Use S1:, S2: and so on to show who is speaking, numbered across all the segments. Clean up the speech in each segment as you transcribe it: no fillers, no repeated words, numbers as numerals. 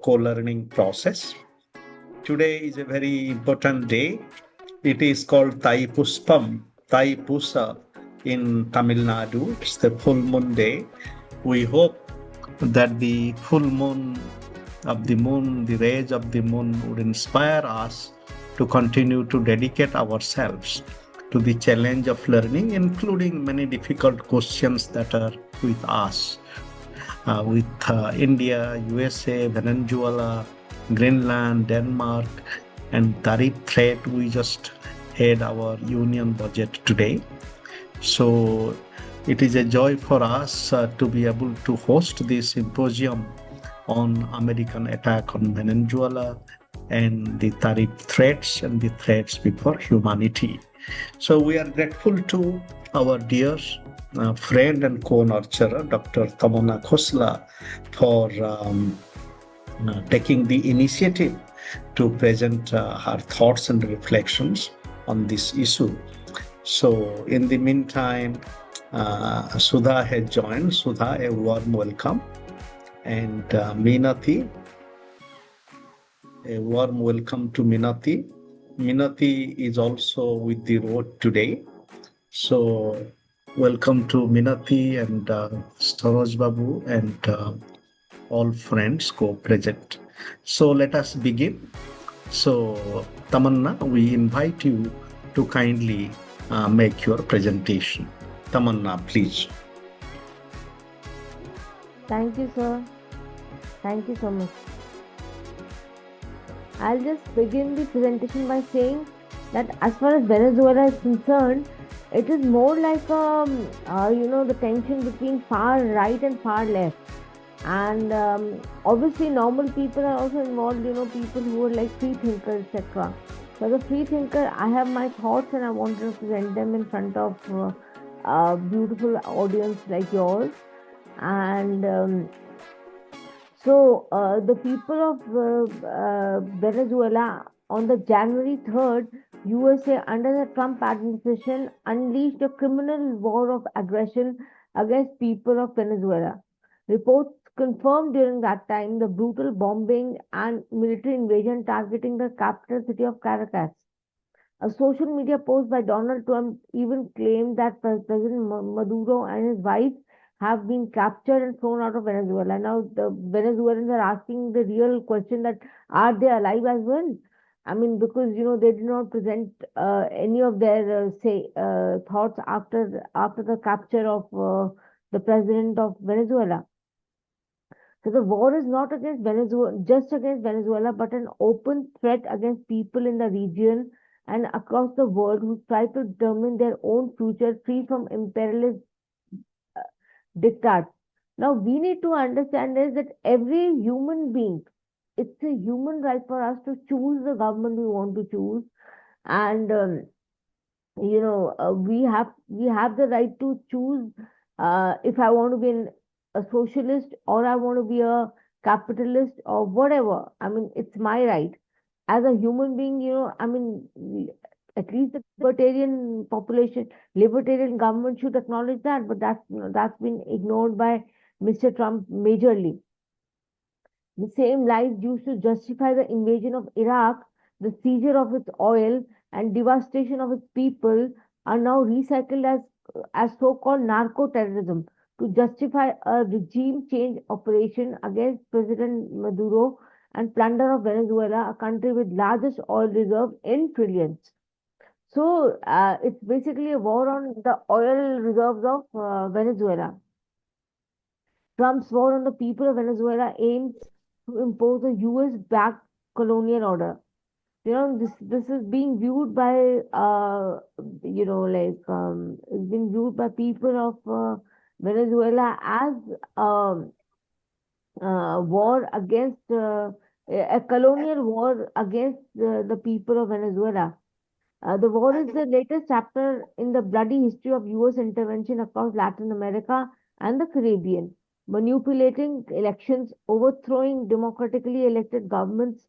S1: co-learning process. Today is a very important day. It is called Thai Puspam, Thai Pusa in Tamil Nadu. It's the full moon day. We hope that the full moon the rays of the moon would inspire us to continue to dedicate ourselves to the challenge of learning, including many difficult questions that are with us, with India, USA, Venezuela, Greenland, Denmark, and Tariff threat. We just had our union budget today. So it is a joy for us to be able to host this symposium on American attack on Venezuela and the tariff threats and the threats before humanity. So we are grateful to our dear friend and co-nurturer, Dr. Tamanna Khosla, for taking the initiative to present her thoughts and reflections on this issue. So in the meantime, Sudha has joined. Sudha, a warm welcome. And Minati, a warm welcome to Minati. Minati is also with the road today. So welcome to Minati and Saroj Babu and all friends co-present. So let us begin. So Tamanna, we invite you to kindly make your presentation. Tamanna, please.
S2: Thank you, sir. Thank you so much. I'll just begin the presentation by saying that as far as Venezuela is concerned, it is more like the tension between far right and far left. And obviously, normal people are also involved, people who are like free thinkers, etc. So, as a free thinker, I have my thoughts and I want to present them in front of a beautiful audience like yours. And the people of Venezuela on the January 3rd, USA under the Trump administration unleashed a criminal war of aggression against people of Venezuela. Reports confirmed during that time the brutal bombing and military invasion targeting the capital city of Caracas. A social media post by Donald Trump even claimed that President Maduro and his wife have been captured and thrown out of Venezuela. Now the Venezuelans are asking the real question that are they alive as well? I mean, because they did not present any of their thoughts after the capture of the president of Venezuela. So the war is not against Venezuela, just against Venezuela, but an open threat against people in the region and across the world who try to determine their own future free from imperialist diktats. Now we need to understand is that every human being, it's a human right for us to choose the government we want to choose, and we have the right to choose if I want to be a socialist or I want to be a capitalist or whatever. I mean, it's my right as a human being. I mean, at least the libertarian government should acknowledge that, but that's been ignored by Mr. Trump majorly. The same lies used to justify the invasion of Iraq, the seizure of its oil, and devastation of its people are now recycled as so-called narco-terrorism to justify a regime change operation against President Maduro and plunder of Venezuela, a country with largest oil reserve in trillions. So it's basically a war on the oil reserves of Venezuela. Trump's war on the people of Venezuela aims to impose a US-backed colonial order. This is being viewed by it's been viewed by people of Venezuela as war against a colonial war against the people of Venezuela. The war is the latest chapter in the bloody history of US intervention across Latin America and the Caribbean, manipulating elections, overthrowing democratically elected governments,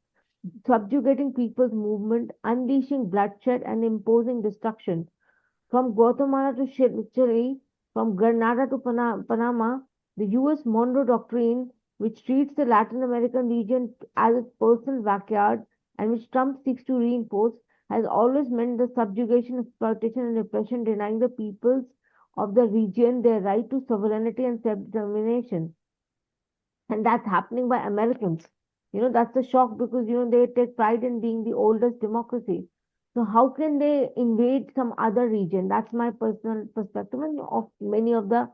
S2: subjugating people's movement, unleashing bloodshed, and imposing destruction. From Guatemala to Chile, from Grenada to Panama, the US Monroe Doctrine which treats the Latin American region as its personal backyard and which Trump seeks to reinforce, has always meant the subjugation, exploitation, and repression, denying the peoples of the region their right to sovereignty and self determination. And that's happening by Americans. That's the shock because they take pride in being the oldest democracy. So how can they invade some other region? That's my personal perspective, and of many of the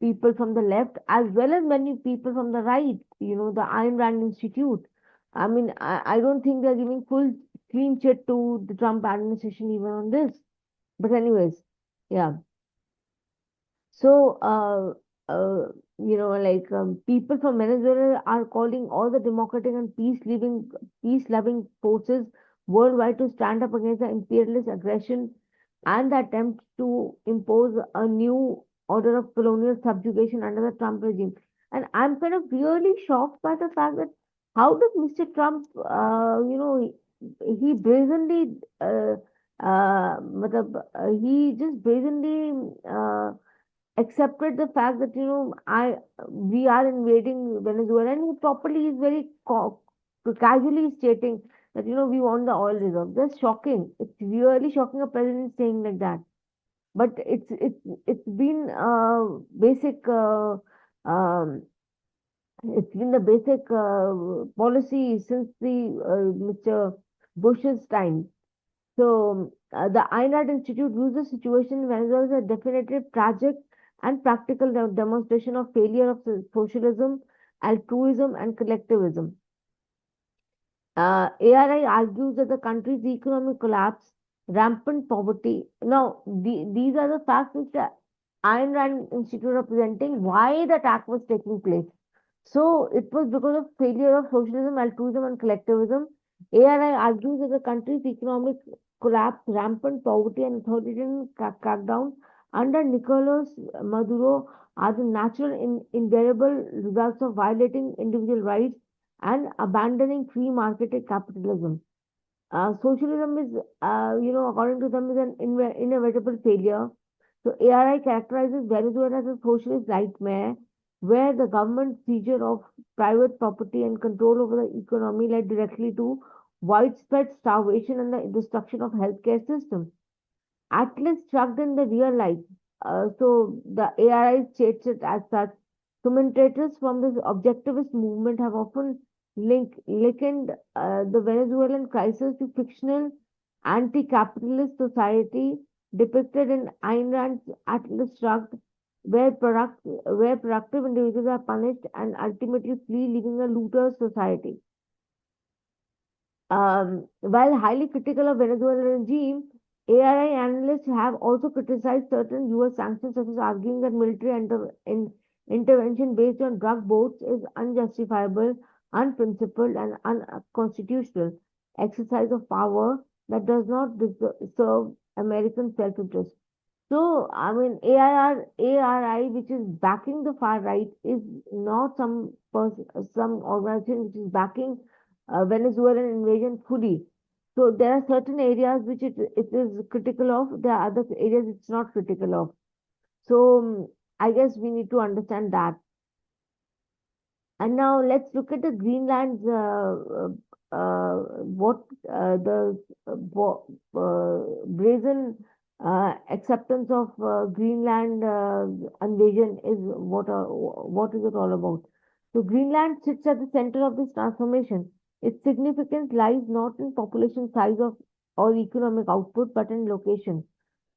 S2: people from the left as well as many people from the right. The Ayn Rand Institute. I mean, I don't think they're giving full clean chit to the Trump administration even on this. But anyways, yeah. So, people from Venezuela are calling all the democratic and peace-loving forces worldwide to stand up against the imperialist aggression and the attempt to impose a new order of colonial subjugation under the Trump regime. And I'm kind of really shocked by the fact that how does Mr. Trump, he brazenly, he just brazenly. Accepted the fact that I we are invading Venezuela, and he properly is very casually stating that we want the oil reserve. That's shocking. It's really shocking a president saying like that. But it's been basic. It's been the basic policy since the Mr. Bush's time. So, the INAD Institute views the situation in Venezuela as a definitive tragic and practical demonstration of failure of socialism, altruism, and collectivism. ARI argues that the country's economic collapse, rampant poverty. Now, these are the facts which the Ayn Rand Institute are presenting why the attack was taking place. So, it was because of failure of socialism, altruism, and collectivism. ARI argues that the country's economic collapse, rampant poverty, and authoritarian crackdown under Nicolas Maduro are the natural, invariable results of violating individual rights and abandoning free marketed capitalism. Socialism is, according to them, is an inevitable failure. So ARI characterizes Venezuela as a socialist nightmare where the government seizure of private property and control over the economy led directly to widespread starvation and the destruction of healthcare systems. Atlas struck in the real life. So the ARI states it as such. Commentators from this objectivist movement have often likened the Venezuelan crisis to fictional anti-capitalist society depicted in Ayn Rand's Atlas Shrugged, where productive individuals are punished and ultimately flee, leaving a looter society. While highly critical of Venezuelan regime, ARI analysts have also criticized certain US sanctions, such as arguing that military intervention based on drug boats is unjustifiable, unprincipled, and unconstitutional exercise of power that does not serve American self-interest. So, I mean, ARI, which is backing the far right, is not some organization which is backing Venezuelan invasion fully. So there are certain areas which it is critical of. There are other areas it's not critical of. So I guess we need to understand that. And now let's look at the Greenland's what the brazen acceptance of Greenland invasion is. What is it all about? So Greenland sits at the center of this transformation. Its significance lies not in population size of or economic output, but in location.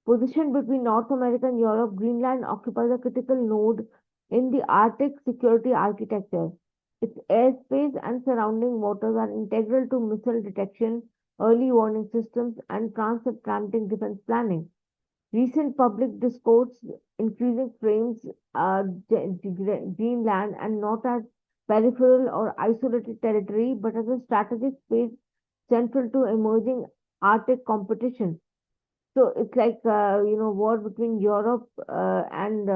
S2: Positioned between North America and Europe, Greenland occupies a critical node in the Arctic security architecture. Its airspace and surrounding waters are integral to missile detection, early warning systems, and transatlantic defense planning. Recent public discourse increasing frames Greenland and not as peripheral or isolated territory, but as a strategic space central to emerging Arctic competition. So it's like war between Europe and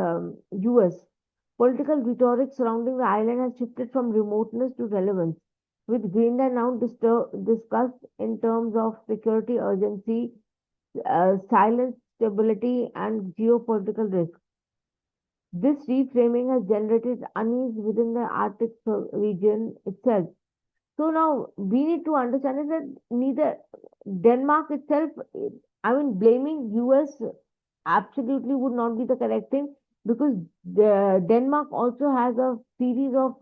S2: US. Political rhetoric surrounding the island has shifted from remoteness to relevance, with Greenland now discussed in terms of security urgency, silence, stability, and geopolitical risk. This reframing has generated unease within the Arctic region itself. So now we need to understand is that neither Denmark itself, I mean, blaming US absolutely would not be the correct thing, because Denmark also has a series of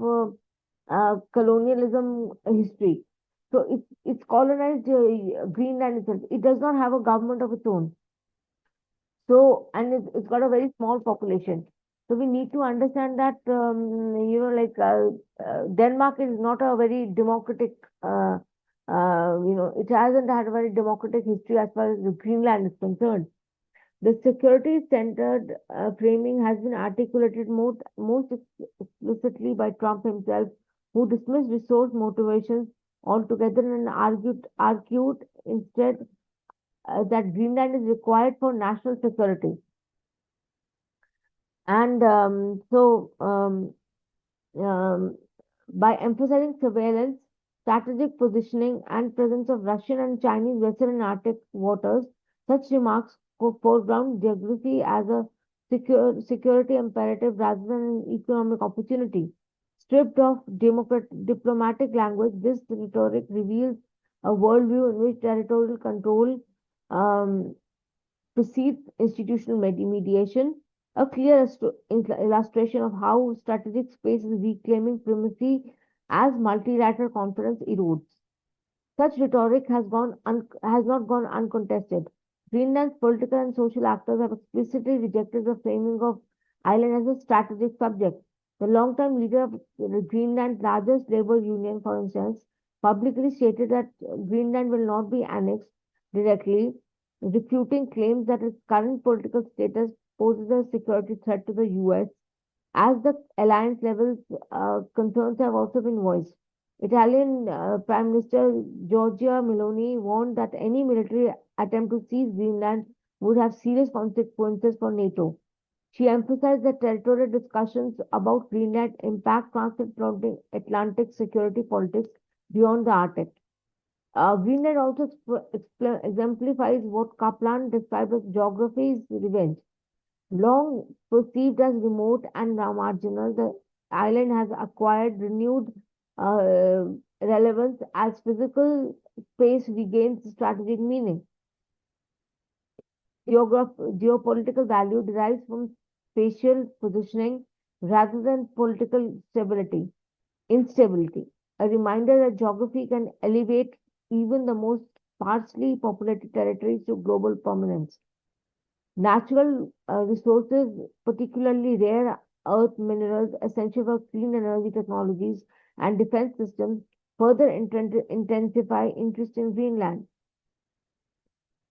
S2: colonialism history. So it's colonized Greenland itself. It does not have a government of its own. So, and it's got a very small population. So we need to understand that, Denmark is not a very democratic, it hasn't had a very democratic history as far as the Greenland is concerned. The security-centered framing has been articulated most explicitly by Trump himself, who dismissed resource motivations altogether and argued instead that Greenland is required for national security. And by emphasizing surveillance, strategic positioning, and presence of Russian and Chinese vessels in Arctic waters, such remarks foreground geography as a security imperative rather than an economic opportunity. Stripped of diplomatic language, this rhetoric reveals a worldview in which territorial control um, precedes institutional mediation, a clear illustration of how strategic space is reclaiming primacy as multilateral confidence erodes. Such rhetoric has not gone uncontested. Greenland's political and social actors have explicitly rejected the framing of island as a strategic subject. The long-time leader of Greenland's largest labor union, for instance, publicly stated that Greenland will not be annexed directly, refuting claims that its current political status poses a security threat to the US. As the alliance levels, concerns have also been voiced. Italian Prime Minister Giorgia Meloni warned that any military attempt to seize Greenland would have serious consequences for NATO. She emphasized that territorial discussions about Greenland impact transatlantic security politics beyond the Arctic. Greenland also exemplifies what Kaplan described as geography's revenge. Long perceived as remote and marginal, the island has acquired renewed uh, relevance as physical space regains strategic meaning. Geopolitical value derives from spatial positioning rather than political instability. A reminder that geography can elevate even the most sparsely populated territories to global prominence. Natural resources, particularly rare earth minerals essential for clean energy technologies and defense systems, further intensify interest in Greenland.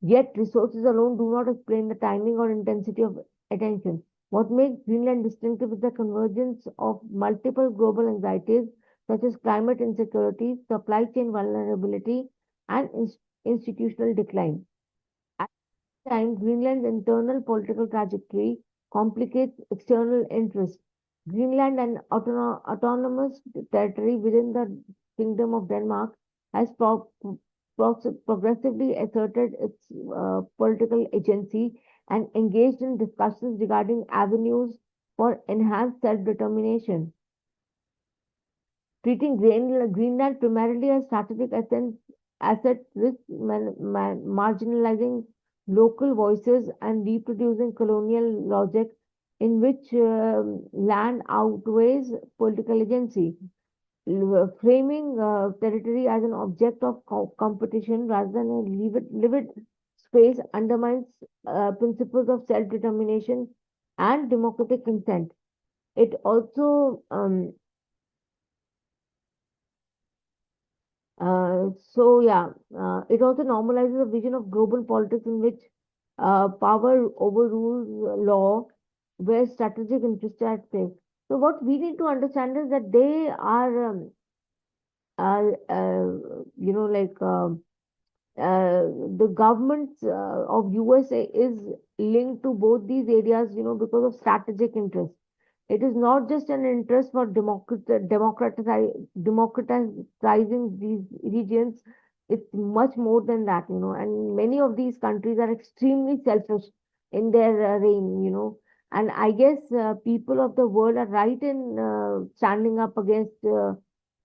S2: Yet, resources alone do not explain the timing or intensity of attention. What makes Greenland distinctive is the convergence of multiple global anxieties such as climate insecurity, supply chain vulnerability, and institutional decline. Time, Greenland's internal political trajectory complicates external interests. Greenland, an autonomous territory within the Kingdom of Denmark, has progressively asserted its political agency and engaged in discussions regarding avenues for enhanced self-determination. Treating Greenland primarily as strategic asset risks marginalizing local voices and reproducing colonial logic in which land outweighs political agency. Framing territory as an object of competition rather than a livid space undermines principles of self-determination and democratic consent. It also it also normalizes a vision of global politics in which power overrules law, where strategic interests are at stake. So, what we need to understand is that they are the government of USA is linked to both these areas, because of strategic interest. It is not just an interest for democratizing these regions. It's much more than that, and many of these countries are extremely selfish in their reign. And I guess people of the world are right in standing up against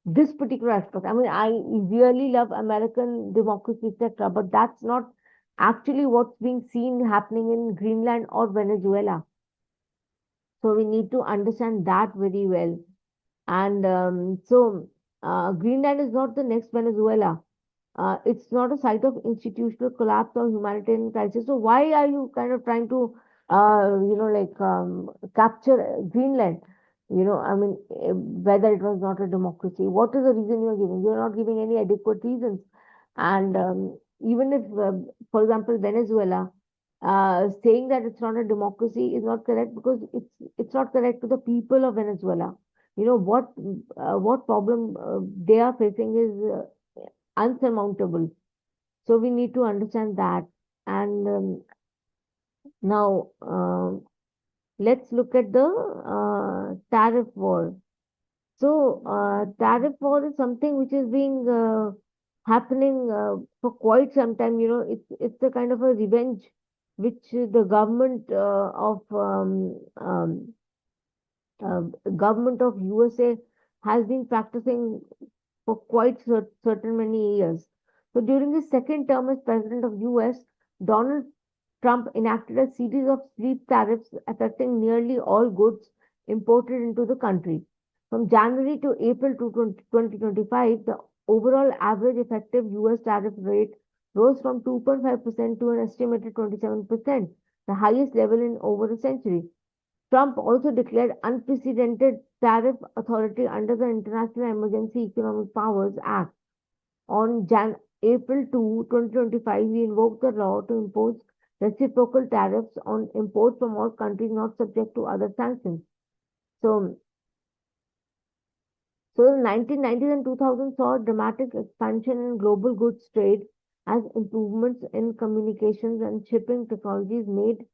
S2: this particular aspect. I mean, I really love American democracy, etc., but that's not actually what's being seen happening in Greenland or Venezuela. So we need to understand that very well. And Greenland is not the next Venezuela. It's not a site of institutional collapse or humanitarian crisis. So why are you kind of trying to, capture Greenland? I mean, whether it was not a democracy, what is the reason you're giving? You're not giving any adequate reasons. And even if, for example, Venezuela, saying that it's not a democracy is not correct, because it's not correct to the people of Venezuela. What problem they are facing is unsurmountable. So we need to understand that. And now let's look at the tariff war. So tariff war is something which is being happening for quite some time. It's a kind of a revenge which the uh, government of USA has been practicing for quite certain many years. So during his second term as president of US, Donald Trump enacted a series of steep tariffs affecting nearly all goods imported into the country. From January to April 2025, the overall average effective US tariff rate rose from 2.5% to an estimated 27%, the highest level in over a century. Trump also declared unprecedented tariff authority under the International Emergency Economic Powers Act. On April 2, 2025, he invoked the law to impose reciprocal tariffs on imports from all countries not subject to other sanctions. So, so the 1990s and 2000s saw a dramatic expansion in global goods trade as improvements in communications and shipping technologies made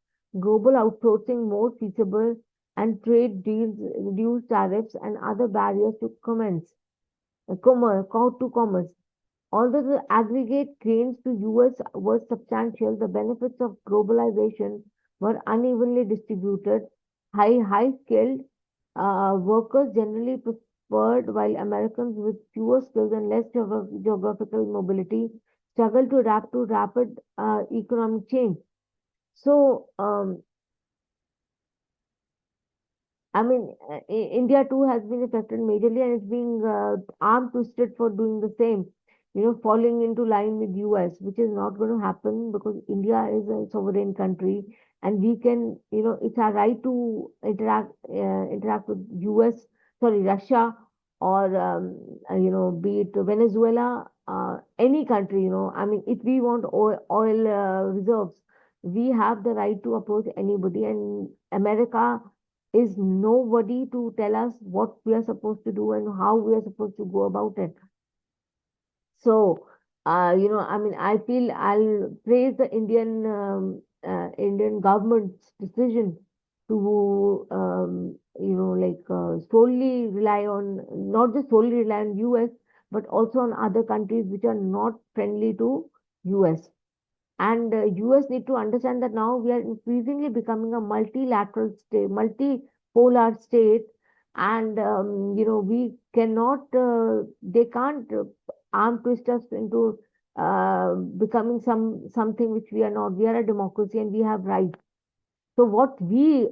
S2: global outsourcing more feasible, and trade deals reduced tariffs and other barriers to commerce. Although the aggregate gains to US were substantial, the benefits of globalization were unevenly distributed. High skilled workers generally preferred, while Americans with fewer skills and less geographical mobility struggled to adapt to rapid economic change. So, I mean, India too has been affected majorly, and it's being arm twisted for doing the same. Falling into line with US, which is not going to happen because India is a sovereign country, and we can, it's our right to interact with US, sorry, Russia, or be it Venezuela, any country. I mean, if we want oil reserves, we have the right to approach anybody, and America is nobody to tell us what we are supposed to do and how we are supposed to go about it. So, I mean, I feel I'll praise the Indian government's decision to, solely rely on, not just solely rely on US, but also on other countries which are not friendly to US. And US need to understand that now we are increasingly becoming a multilateral state, multipolar state, and we cannot, they can't arm twist us into becoming something which we are not. We are a democracy and we have rights. So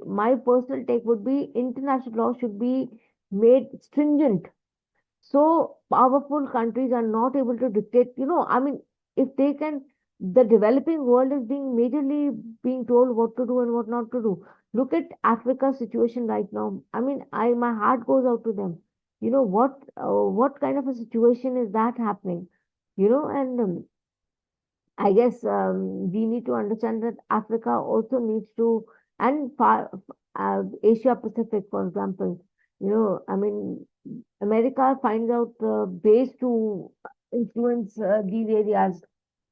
S2: my personal take would be, international law should be made stringent, so powerful countries are not able to dictate. I mean, if they can, the developing world is being majorly being told what to do and what not to do. Look at Africa's situation right now. I mean, my heart goes out to them. What kind of a situation is that happening? And I guess we need to understand that Africa also needs to, and Asia Pacific, for example. I mean, America finds out ways to influence these areas.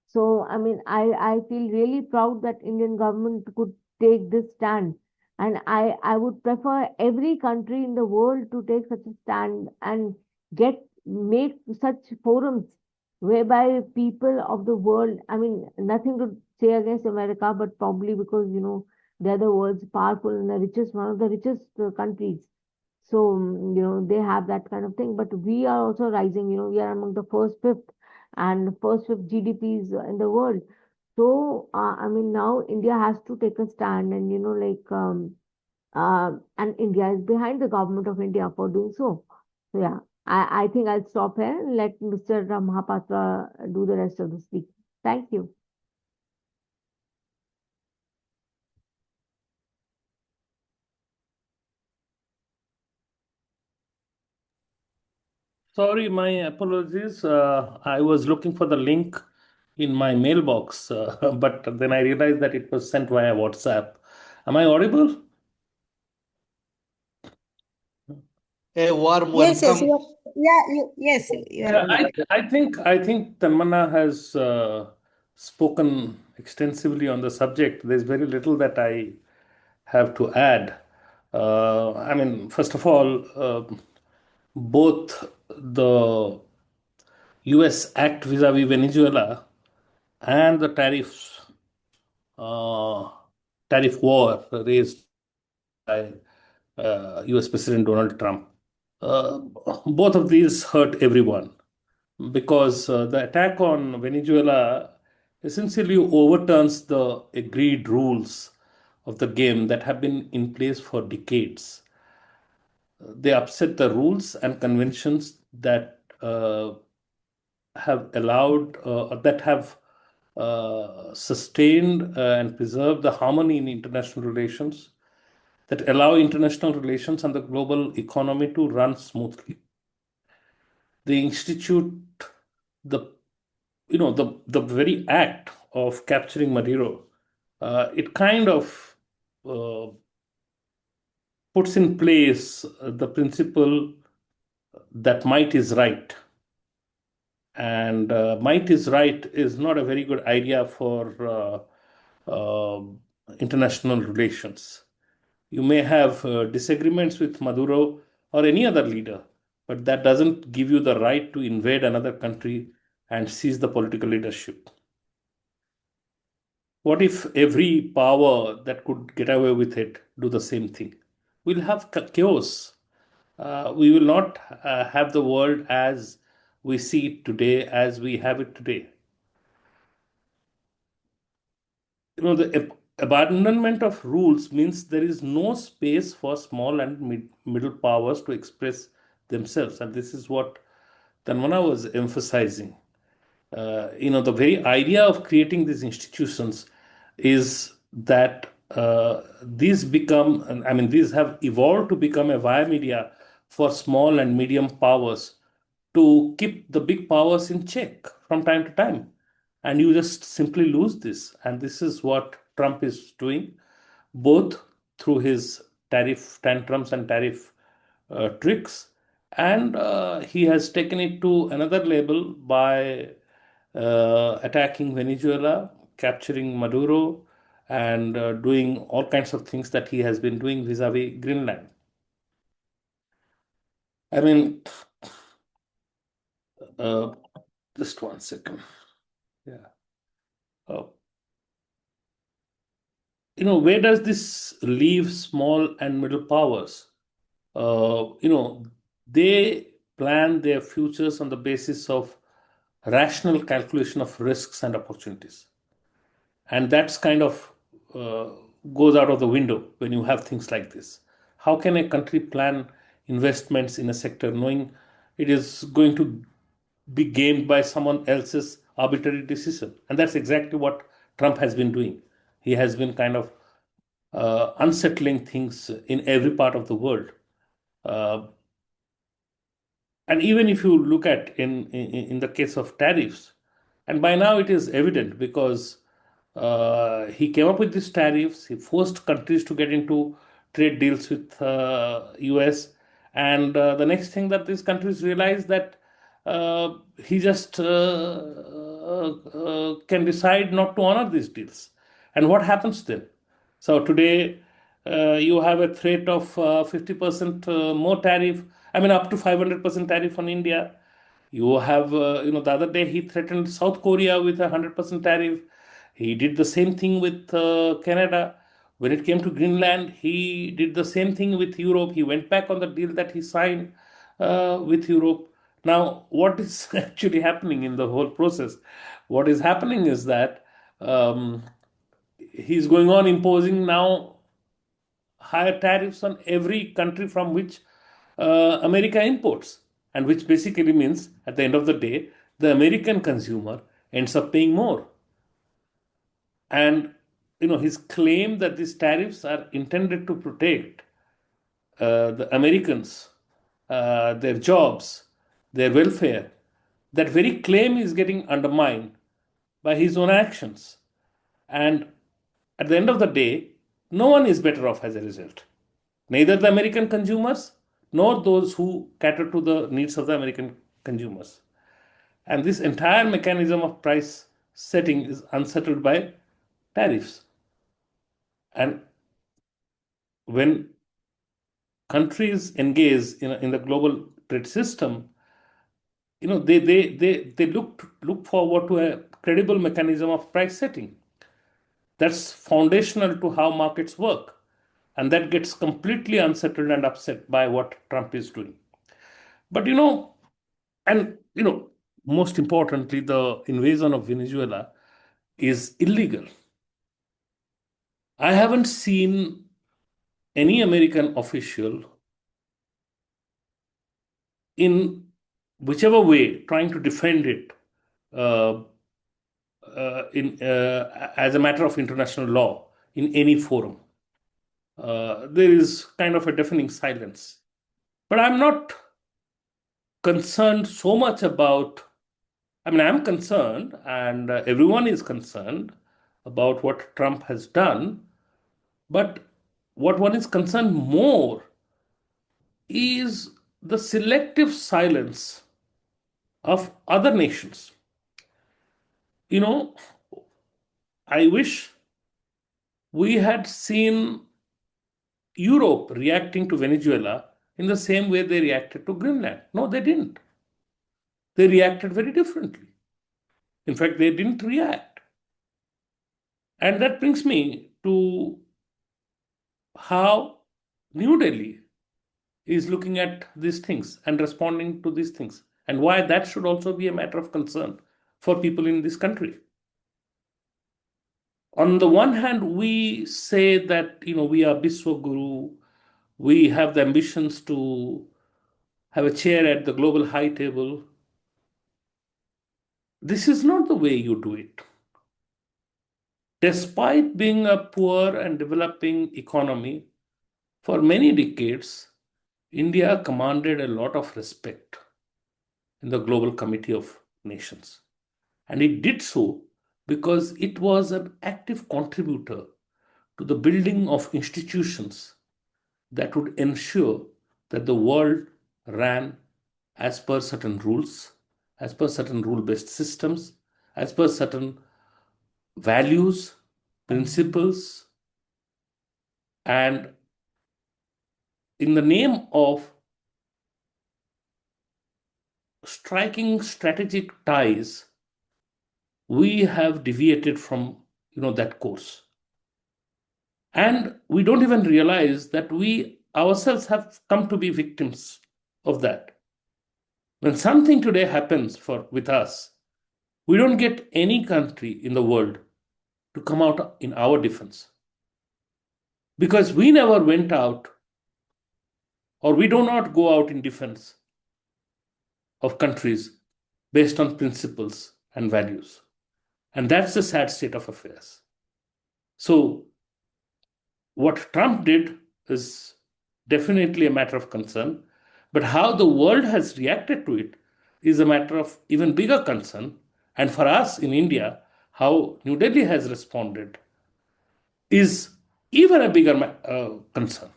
S2: So, I mean, I feel really proud that Indian government could take this stand. And I would prefer every country in the world to take such a stand and make such forums whereby people of the world, I mean, nothing to say against America, but probably because, They're the world's powerful and the richest, one of the richest countries. So, they have that kind of thing. But we are also rising, we are among the first fifth and first fifth GDPs in the world. So, I mean, now India has to take a stand and, and India is behind the government of India for doing so. So, yeah, I think I'll stop here and let Mr. Mohapatra do the rest of the speech. Thank you.
S3: Sorry, my apologies. I was looking for the link in my mailbox, but then I realized that it was sent via WhatsApp. Am I audible?
S1: A warm
S4: Yes, yes,
S1: welcome.
S4: yes, you are
S3: Yeah,
S4: audible.
S3: I think Tamanna has spoken extensively on the subject. There's very little that I have to add. I mean, first of all, both the U.S. act vis-a-vis Venezuela and the uh, tariff war raised by US President Donald Trump. Uh, Both of these hurt everyone because the attack on Venezuela essentially overturns the agreed rules of the game that have been in place for decades. They upset the rules and conventions that have allowed, that have sustained and preserved the harmony in international relations, that allow international relations and the global economy to run smoothly. They institute the the very act of capturing Maduro. It kind of uh, puts in place the principle that might is right, and might is right is not a very good idea for international relations. You may have disagreements with Maduro or any other leader, but that doesn't give you the right to invade another country and seize the political leadership. What if every power that could get away with it do the same thing? We'll have chaos. We will not have the world as we see it today, as we have it today. The abandonment of rules means there is no space for small and middle powers to express themselves, and this is what Tanmana was emphasizing. The very idea of creating these institutions is that these have evolved to become a via media for small and medium powers to keep the big powers in check from time to time. And you just simply lose this. And this is what Trump is doing, both through his tariff tantrums and tariff tricks. And he has taken it to another level by attacking Venezuela, capturing Maduro, and doing all kinds of things that he has been doing vis-a-vis Greenland. I mean, uh, just one second. Yeah. Uh, where does this leave small and middle powers? They plan their futures on the basis of rational calculation of risks and opportunities. And that's kind of uh, goes out of the window when you have things like this. How can a country plan investments in a sector knowing it is going to be gained by someone else's arbitrary decision? And that's exactly what Trump has been doing. He has been kind of unsettling things in every part of the world. Uh, and even if you look at in the case of tariffs, and by now it is evident because he came up with these tariffs. He forced countries to get into trade deals with US, and the next thing that these countries realize that he just can decide not to honor these deals. And what happens then? So today, you have a threat of 50% more tariff. I mean, up to 500% tariff on India. You have, the other day he threatened South Korea with 100% tariff. He did the same thing with Canada. When it came to Greenland, he did the same thing with Europe. He went back on the deal that he signed with Europe. Now, what is actually happening in the whole process? What is happening is that um, he's going on imposing now higher tariffs on every country from which America imports, and which basically means at the end of the day, the American consumer ends up paying more. And his claim that these tariffs are intended to protect the Americans, their jobs, their welfare, that very claim is getting undermined by his own actions. And at the end of the day, no one is better off as a result. Neither the American consumers nor those who cater to the needs of the American consumers. And this entire mechanism of price setting is unsettled by tariffs. And when countries engage in the global trade system, they look forward to a credible mechanism of price setting. That's foundational to how markets work. And that gets completely unsettled and upset by what Trump is doing. But most importantly, the invasion of Venezuela is illegal. I haven't seen any American official in whichever way trying to defend it uh, as a matter of international law in any forum. There is kind of a deafening silence. But I'm not concerned so much about, I'm concerned, and everyone is concerned about what Trump has done. But what one is concerned more is the selective silence of other nations. I wish we had seen Europe reacting to Venezuela in the same way they reacted to Greenland. No, they didn't. They reacted very differently. In fact, they didn't react. And that brings me to how New Delhi is looking at these things and responding to these things, and why that should also be a matter of concern for people in this country. On the one hand, we say that we are Biswa Guru, we have the ambitions to have a chair at the global high table. This is not the way you do it. Despite being a poor and developing economy, for many decades, India commanded a lot of respect in the Global Committee of Nations. And it did so because it was an active contributor to the building of institutions that would ensure that the world ran as per certain rules, as per certain rule-based systems, as per certain values, principles, and in the name of striking strategic ties, we have deviated from that course. And we don't even realize that we ourselves have come to be victims of that. When something today happens with us, we don't get any country in the world to come out in our defense. Because we never went out, or we do not go out in defense of countries based on principles and values. And that's the sad state of affairs. So, what Trump did is definitely a matter of concern, but how the world has reacted to it is a matter of even bigger concern. And for us in India, how New Delhi has responded is even a bigger concern.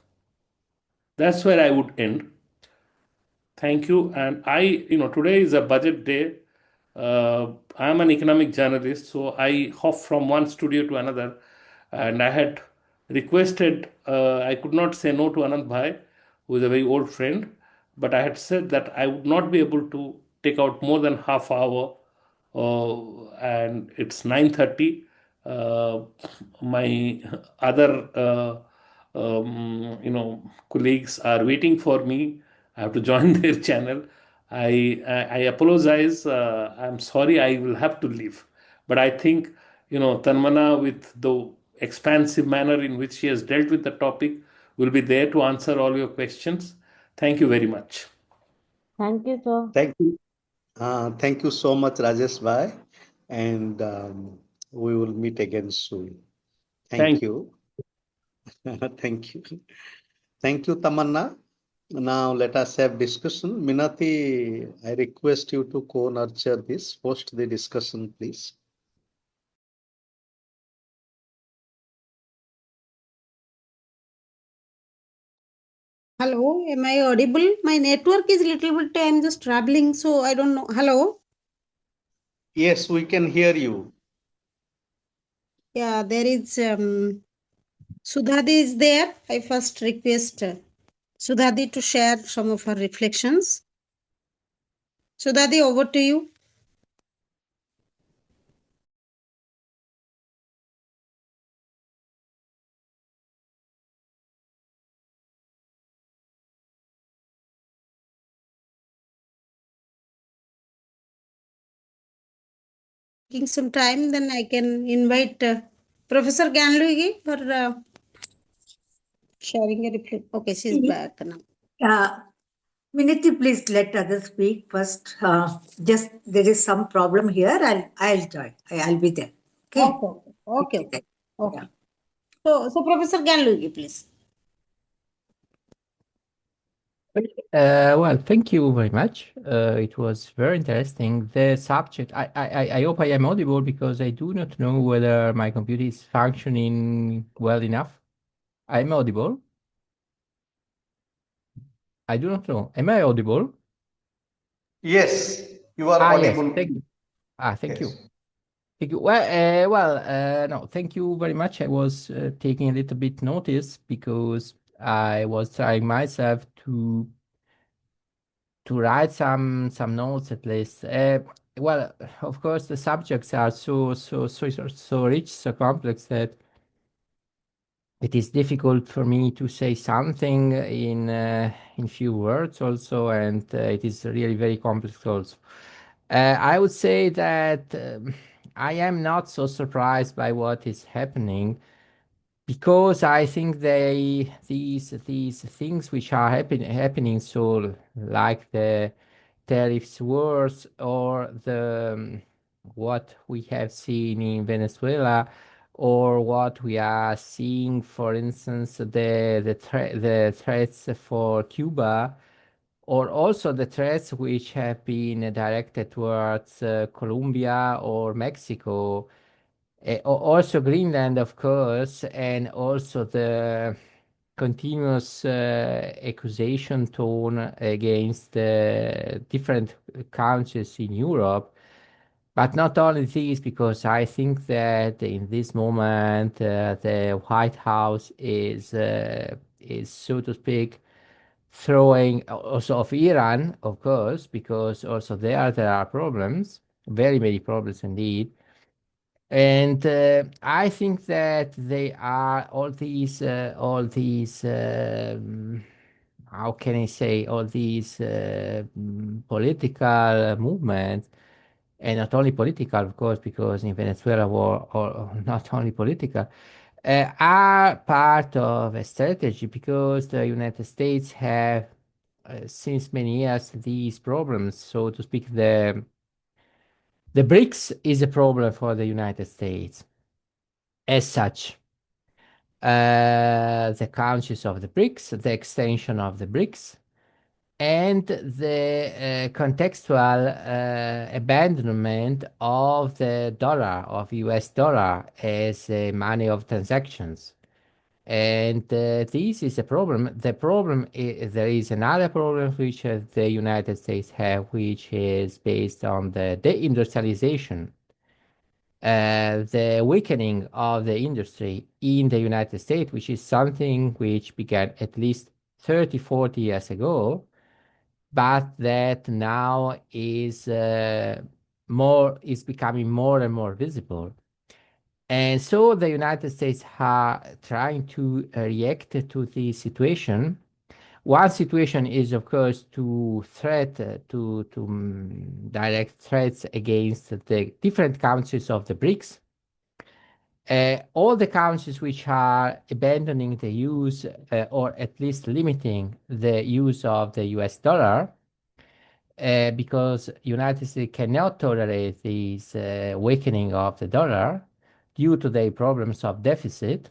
S3: That's where I would end. Thank you. And today is a budget day. I'm an economic journalist, so I hop from one studio to another. And I had requested, I could not say no to Anant Bhai, who is a very old friend, but I had said that I would not be able to take out more than half hour, and it's 9:30. uh, my other colleagues are waiting for me. I have to join their channel. I apologize. I'm sorry. I will have to leave. But I think Tanmana, with the expansive manner in which she has dealt with the topic, will be there to answer all your questions. Thank you very much.
S2: Thank you, sir.
S1: Thank you. Thank you so much, Rajesh Bhai. And we will meet again soon. Thank
S3: Thank
S1: you. Thank you. Thank you, Tamanna. Now let us have discussion. Minati, I request you to co-nurture this, host the discussion, please.
S4: Hello, am I audible? My network is little bit, I'm just traveling, so I don't know. Hello?
S1: Yes, we can hear you.
S4: Yeah, there is Sudhadi is there. I first request Sudhadi to share some of her reflections. Sudhadi, over to you. Taking some time, then I can invite Professor Ganluigi for sharing a reflection. Okay, she's back now.
S5: Uh, Miniti, please let others speak first. Just there is some problem here. I'll join. I'll be there. Okay.
S4: Okay.
S5: Yeah.
S4: So Professor Ganluigi, please.
S6: Well, thank you very much. It was very interesting. The subject, I hope I am audible because I do not know whether my computer is functioning well enough. I'm audible. I do not know. Am I audible?
S1: Yes, you are
S6: Yes.
S1: audible.
S6: Thank you. Thank you.
S1: Yes.
S6: Thank you. No, thank you very much. I was taking a little bit notice because I was trying myself to write some notes at least. Well, of course, the subjects are so rich, so complex that it is difficult for me to say something in few words also, and it is really very complex also. I would say that I am not so surprised by what is happening because I think these things which are happening, so like the tariffs wars or the what we have seen in Venezuela or what we are seeing, for instance, the threats for Cuba, or also the threats which have been directed towards Colombia or Mexico, also Greenland, of course, and also the continuous accusation tone against different countries in Europe. But not only this, because I think that in this moment the White House is, so to speak, throwing also of Iran, of course, because also there are problems, very many problems indeed. And I think that they are all these how can I say, all these political movements, and not only political, of course, because in Venezuela war, or not only political, are part of a strategy because the United States have since many years these problems, so to speak. The BRICS is a problem for the United States as such. The countries of the BRICS, the extension of the BRICS, and the contextual abandonment of the dollar, of US dollar, as a money of transactions. And this is a problem. The problem is, there is another problem which the United States have, which is based on the deindustrialization, the weakening of the industry in the United States, which is something which began at least 30, 40 years ago, but that now is becoming more and more visible. And so the United States are trying to react to the situation. One situation is, of course, to direct threats against the different countries of the BRICS. All the countries which are abandoning the use or at least limiting the use of the US dollar, because United States cannot tolerate this weakening of the dollar due to the problems of deficit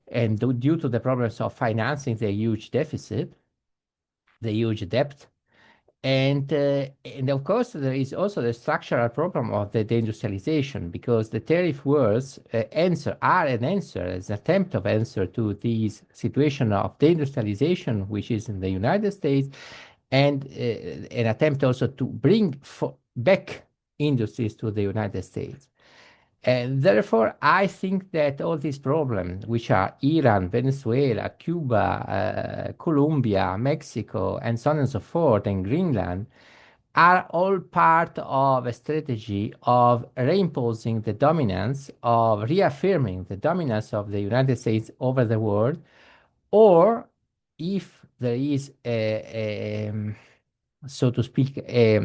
S6: and due to the problems of financing the huge deficit, the huge debt. And of course, there is also the structural problem of the deindustrialization, because the tariff wars are an answer, as an attempt of answer to this situation of deindustrialization, which is in the United States, and an attempt also to bring back industries to the United States. And therefore, I think that all these problems, which are Iran, Venezuela, Cuba, Colombia, Mexico, and so on and so forth, and Greenland, are all part of a strategy of reimposing the dominance, of reaffirming the dominance of the United States over the world, or if there is so to speak, a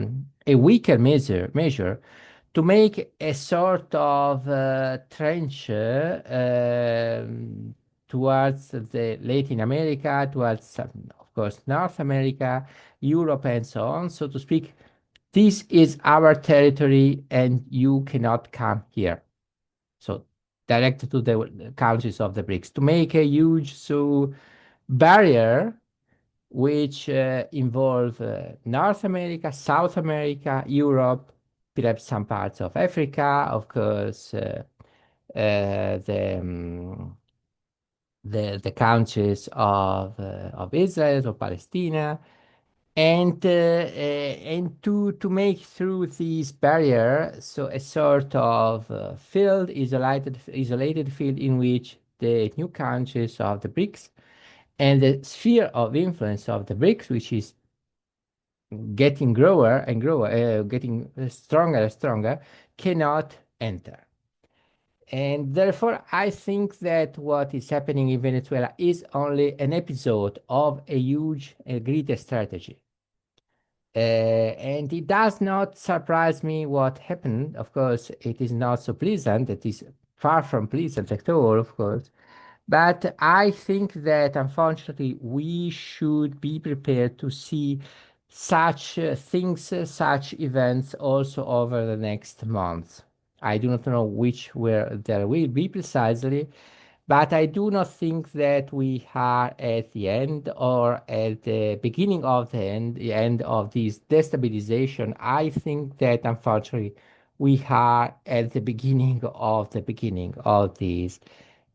S6: weaker measure to make a sort of trench towards the Latin America, towards, of course, North America, Europe, and so on, so to speak. This is our territory, and you cannot come here. So, direct to the countries of the BRICS, to make a huge barrier which involve North America, South America, Europe, perhaps some parts of Africa, of course, the countries of Israel or Palestine, and to make through this barrier, so a sort of field, isolated field in which the new countries of the BRICS and the sphere of influence of the BRICS, which is getting getting stronger and stronger, cannot enter. And therefore, I think that what is happening in Venezuela is only an episode of a huge, greater strategy. And it does not surprise me what happened. Of course, it is not so pleasant. It is far from pleasant at all, of course. But I think that unfortunately we should be prepared to see such things, such events also over the next months. I do not know where there will be precisely, but I do not think that we are at the end or at the beginning of the end of this destabilization. I think that unfortunately we are at the beginning of these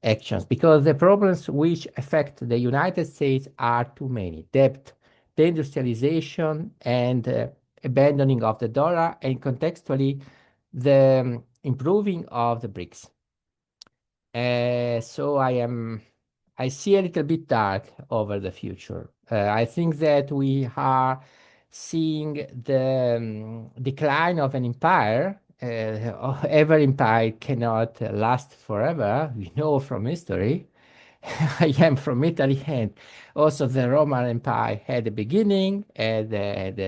S6: actions, because the problems which affect the United States are too many: debt, deindustrialization, and abandoning of the dollar, and contextually the improving of the BRICS. So I see a little bit dark over the future. I think that we are seeing the decline of an empire. Every empire cannot last forever. We know from history. I am from Italy, and also the Roman Empire had a beginning, and had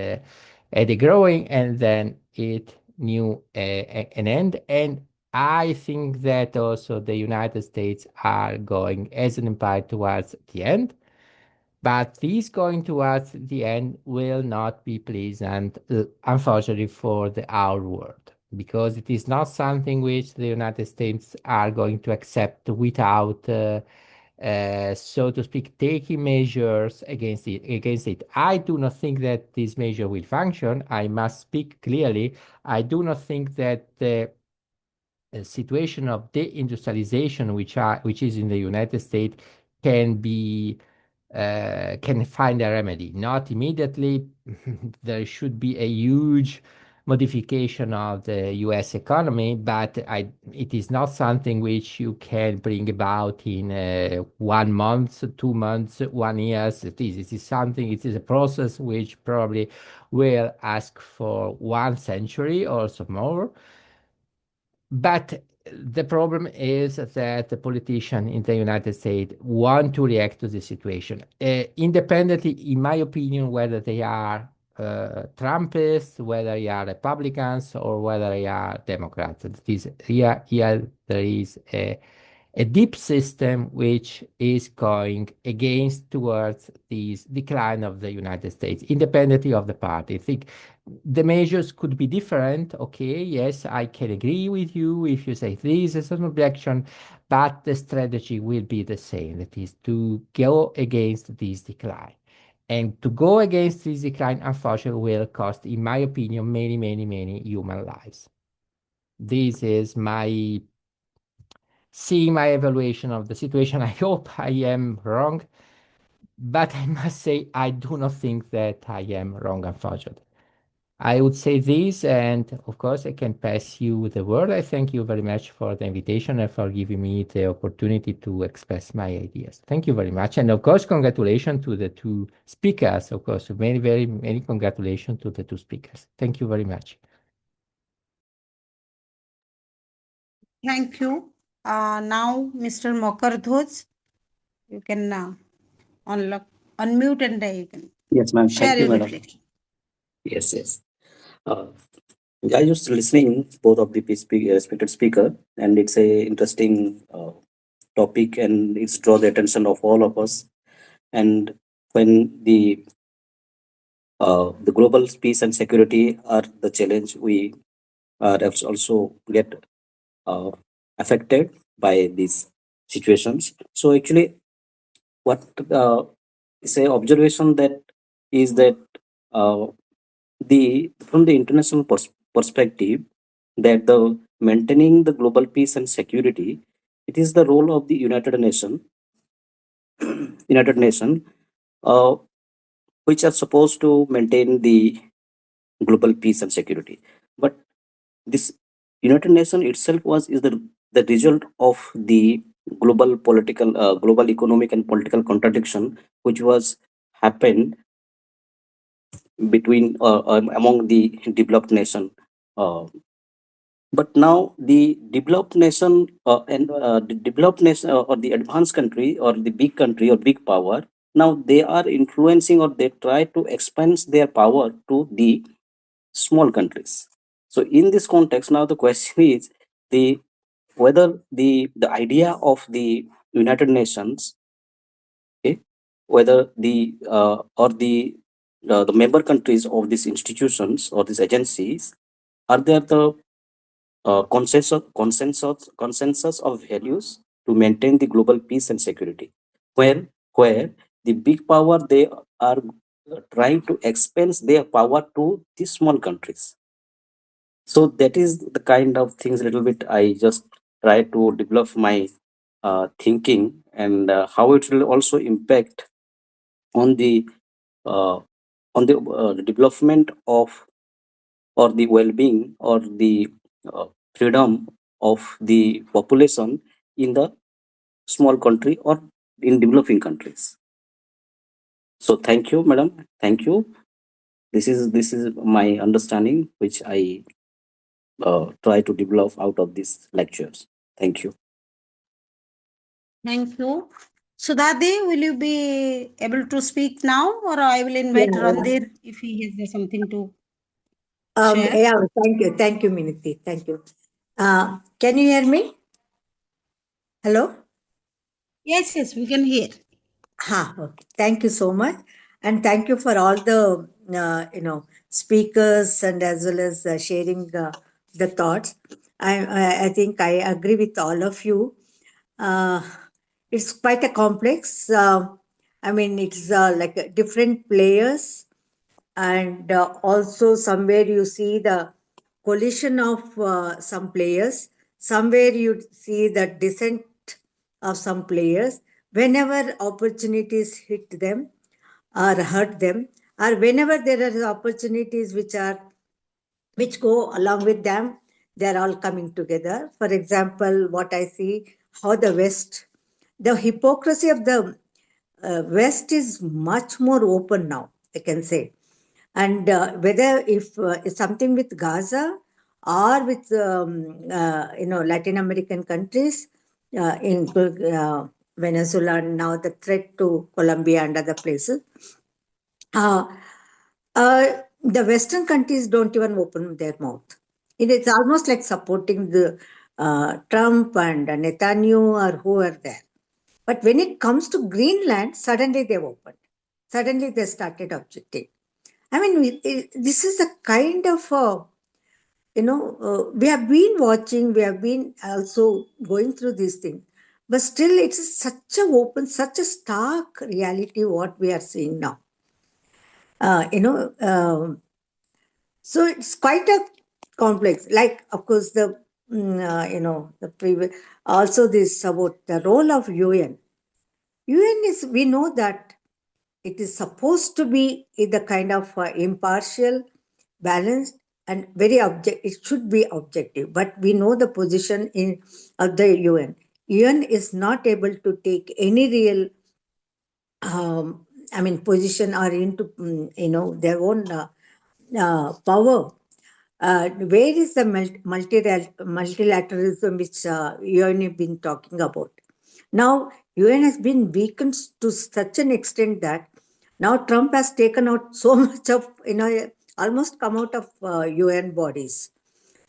S6: a growing, and then it knew an end. And I think that also the United States are going as an empire towards the end. But this going towards the end will not be pleasant, unfortunately, for our world, because it is not something which the United States are going to accept without, so to speak, taking measures against it. I do not think that this measure will function. I must speak clearly. I do not think that the situation of deindustrialization, which is in the United States, can find a remedy. Not immediately. There should be a huge modification of the US economy, but it is not something which you can bring about in 1 month, 2 months, 1 year. It is a process which probably will ask for 1 century or so more. But the problem is that the politicians in the United States want to react to the situation, independently, in my opinion, whether they are Trumpists, whether they are Republicans, or whether they are Democrats. Here there is a deep system which is going against towards this decline of the United States, independently of the party. I think the measures could be different. Okay, yes, I can agree with you if you say this is an objection, but the strategy will be the same. That is to go against this decline. And to go against this decline, unfortunately, will cost, in my opinion, many, many, many human lives. This is my evaluation of the situation. I hope I am wrong, but I must say I do not think that I am wrong, unfortunately. I would say this, and of course I can pass you the word. I thank you very much for the invitation and for giving me the opportunity to express my ideas. Thank you very much. And of course, congratulations to the two speakers. Of course, many, very many congratulations to the two speakers. Thank you very much.
S4: Thank you. Now, Mr. Mokardhoj, you can unmute and you can
S7: Yes, ma'am.
S4: share
S7: Thank you,
S4: your
S7: madam.
S4: reflection.
S7: Yes, yes. I just listening both of the respected speaker, and it's a interesting topic, and it's draw the attention of all of us. And when the global peace and security are the challenge, we are also get uh, affected by these situations. So actually, what is a observation that is that uh, the from the international perspective, that the maintaining the global peace and security, it is the role of the United Nation, uh, which are supposed to maintain the global peace and security. But this United Nation itself is the result of the global economic and political contradiction which was happened between among the developed nation. Uh, but now the developed nation the developed nation or the advanced country or the big country or big power, now they are influencing or they try to expand their power to the small countries. So in this context, now the question is the whether the idea of the United Nations, okay, whether the member countries of these institutions or these agencies, are there the consensus of values to maintain the global peace and security, where the big power, they are trying to expand their power to the small countries. So that is the kind of things little bit I just try to develop my thinking, and how it will also impact on the uh, development of or the well-being or the freedom of the population in the small country or in developing countries. So thank you, madam. Thank you. This is my understanding, which I try to develop out of these lectures. Thank you.
S4: Thank you. Sudhadi, will you be able to speak now, or I will invite
S5: Yeah.
S4: Randhir if he has something to share?
S5: Yeah, thank you, Minati, thank you. Can you hear me? Hello?
S4: Yes, yes, we can hear.
S5: Okay. Thank you so much. And thank you for all the, speakers and as well as sharing the thoughts. I think I agree with all of you. Uh, it's quite a complex. I mean, it's like different players, and also somewhere you see the collision of some players. Somewhere you see the dissent of some players. Whenever opportunities hit them or hurt them, or whenever there are opportunities which go along with them, they're all coming together. For example, what I see, how the hypocrisy of the West is much more open now, I can say. And whether if it's something with Gaza or with Latin American countries, in Venezuela, and now the threat to Colombia and other places. Uh, the Western countries don't even open their mouth. It's almost like supporting the Trump and Netanyahu or who are there. But when it comes to Greenland, suddenly they've opened. Suddenly they started objecting. I mean, this is a kind of, we have been watching, we have been also going through these things. But still, it's such a open, such a stark reality what we are seeing now. So it's quite a complex. Like, of course, the previous, also this about the role of UN. UN is, we know that it is supposed to be the kind of impartial, balanced, and very object. It should be objective. But we know the position of the UN. UN is not able to take any real, position or into their own power. Where is the multilateralism which UN have been talking about? Now, UN has been weakened to such an extent that now Trump has taken out so much of, almost come out of UN bodies.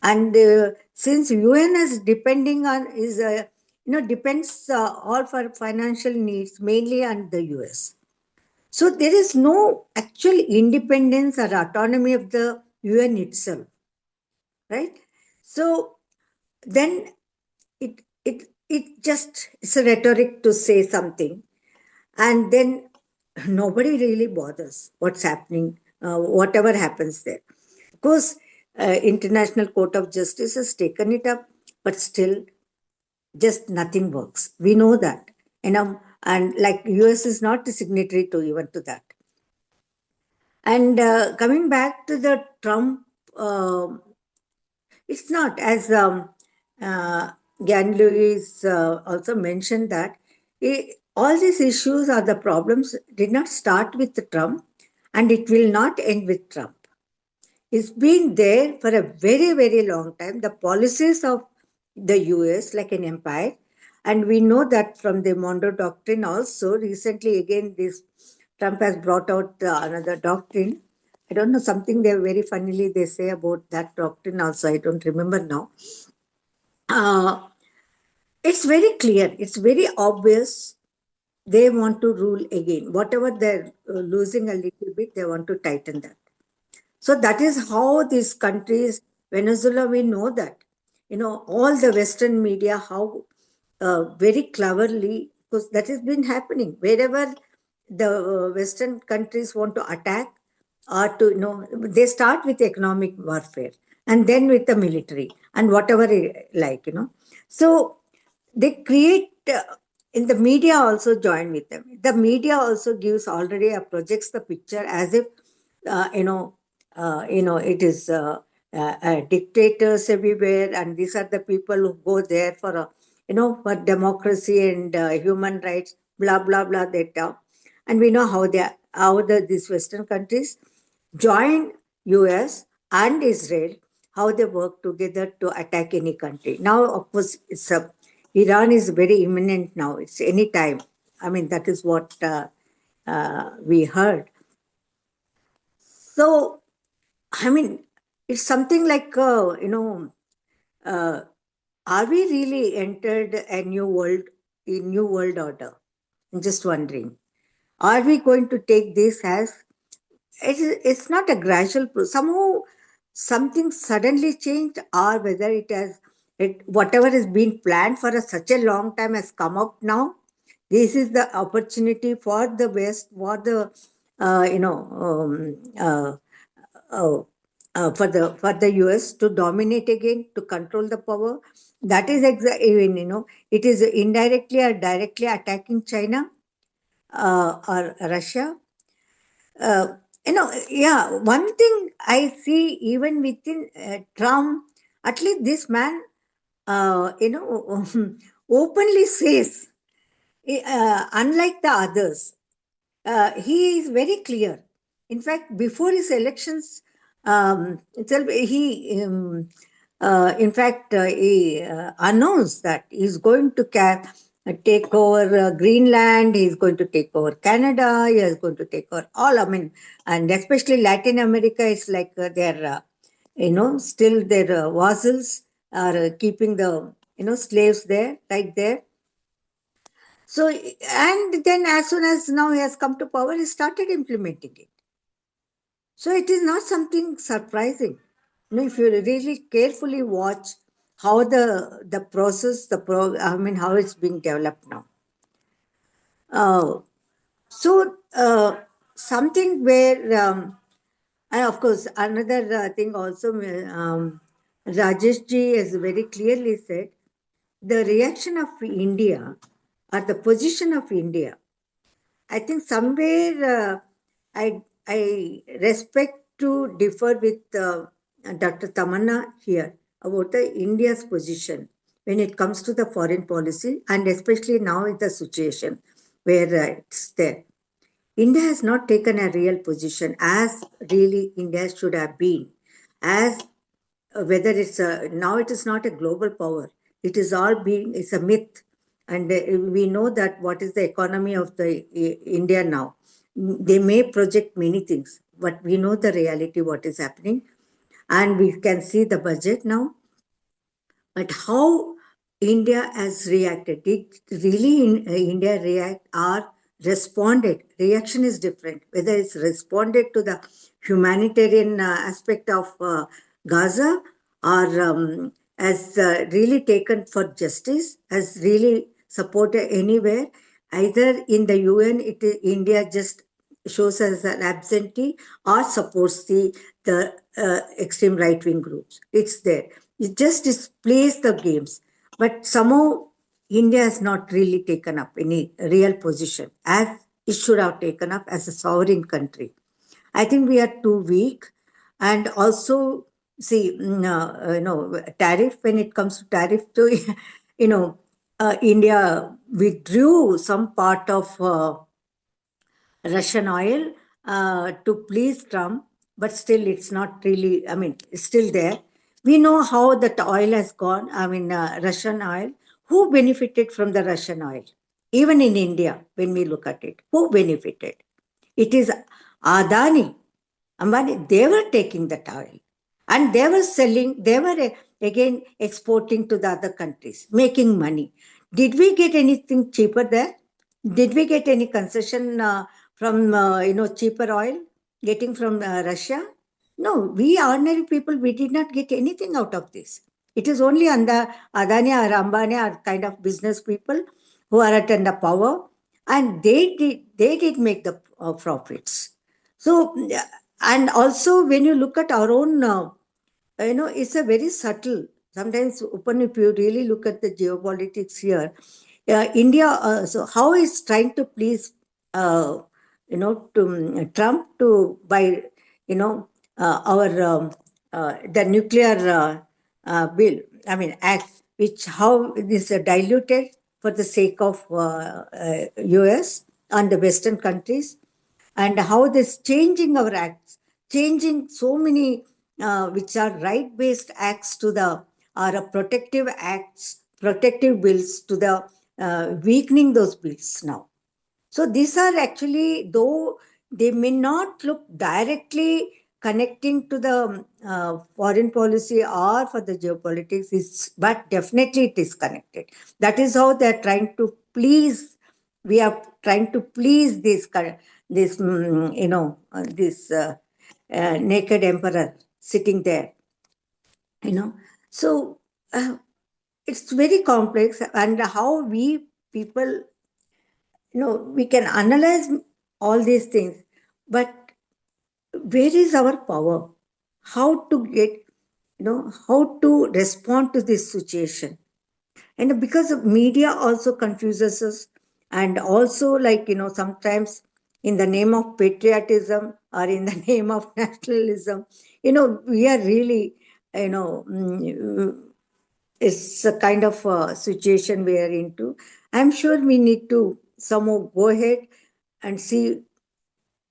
S5: And since UN is depending on, depends all for financial needs, mainly on the US. So there is no actual independence or autonomy of the UN itself, right? So then it just, it's a rhetoric to say something, and then nobody really bothers what's happening, whatever happens there. Of course, International Court of Justice has taken it up, but still, just nothing works. We know that, and like US is not the signatory to even to that. And coming back to the Trump, it's not, as Gan Lewis also mentioned, that all these issues or the problems did not start with Trump, and it will not end with Trump. It's been there for a very, very long time. The policies of the US, like an empire, and we know that from the Monroe Doctrine also. Recently, again, this Trump has brought out another doctrine. I don't know, something they very funnily they say about that doctrine also. I don't remember now. It's very clear. It's very obvious. They want to rule again. Whatever they're losing a little bit, they want to tighten that. So that is how these countries, Venezuela, we know that, all the Western media, how very cleverly, because that has been happening. Wherever the Western countries want to attack or to, they start with economic warfare and then with the military and whatever So they create, in the media also join with them. The media also gives already projects the picture as if, it is dictators everywhere, and these are the people who go there for for democracy and human rights, blah blah blah. They talk, and we know how these Western countries join US and Israel, how they work together to attack any country. Now, of course, it's Iran is very imminent now. It's any time. I mean, that is what we heard. So, I mean, it's something like, are we really entered a new world order? I'm just wondering. Are we going to take this as, it's not a gradual process. Somehow, something suddenly changed, or whether whatever has been planned for such a long time has come up now. This is the opportunity for the West, for the, for the US to dominate again, to control the power. That is even, it is indirectly or directly attacking China or Russia. One thing I see even within Trump, at least this man, openly says, unlike the others, he is very clear. In fact, before his elections itself, he In fact, he announced that he's going to take over Greenland, he's going to take over Canada, he is going to take over all, I mean, and especially Latin America is like their, still their vassals are keeping the, slaves there, right there. So, and then as soon as now he has come to power, he started implementing it. So it is not something surprising. If you really carefully watch how the process, how it's being developed now. Something where, and of course, another thing also, Rajesh ji has very clearly said, the reaction of India or the position of India, I think somewhere I respect to differ with Dr. Tamanna here about the India's position when it comes to the foreign policy, and especially now in the situation where it's there. India has not taken a real position as really India should have been, as whether it's now it is not a global power. It is all being, it's a myth. And we know that what is the economy of the India now. They may project many things, but we know the reality, what is happening. And we can see the budget now. But how India has reacted? Did really India react or responded? Reaction is different. Whether it's responded to the humanitarian aspect of Gaza or has really taken for justice, has really supported anywhere. Either in the UN, India just shows as an absentee or supports the extreme right wing groups. It's there. It just displays the games. But somehow India has not really taken up any real position as it should have taken up as a sovereign country. I think we are too weak. And also, see, tariff, when it comes to tariff, to, India withdrew some part of Russian oil to please Trump, but still it's not really, I mean, it's still there. We know how that oil has gone, I mean, Russian oil. Who benefited from the Russian oil? Even in India, when we look at it, who benefited? It is Adani, Ambani, they were taking that oil and they were selling, they were again exporting to the other countries, making money. Did we get anything cheaper there? Did we get any concession from, cheaper oil getting from Russia? No, we ordinary people, we did not get anything out of this. It is only Adani or Ambani are kind of business people who are at under power, and they did make the profits. So, and also when you look at our own, it's a very subtle. Sometimes, Upan, if you really look at the geopolitics here, India, so how is trying to please, to Trump to by, our the nuclear bill, I mean, act, which how it is diluted for the sake of US and the Western countries, and how this changing our acts, changing so many which are right-based acts to the are protective acts, protective bills to the weakening those bills now. So these are actually, though they may not look directly connecting to the foreign policy or for the geopolitics, but definitely it is connected. That is how they are trying to please. We are trying to please this naked emperor sitting there. So it's very complex, and how we people, we can analyze all these things, but where is our power? How to get, how to respond to this situation? And because of media also confuses us, and also like, sometimes in the name of patriotism or in the name of nationalism, we are really, it's a kind of situation we are into. I'm sure we need to somehow go ahead and see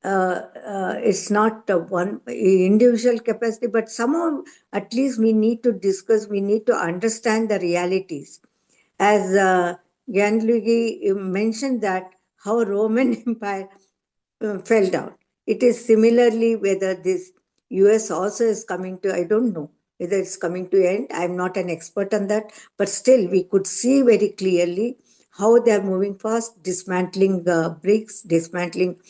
S5: it's not one individual capacity, but somehow at least we need to discuss, we need to understand the realities. As Gianluigi mentioned that how Roman Empire fell down. It is similarly whether this US also is coming to, I don't know whether it's coming to end. I'm not an expert on that, but still we could see very clearly how they are moving fast, dismantling BRICS, dismantling,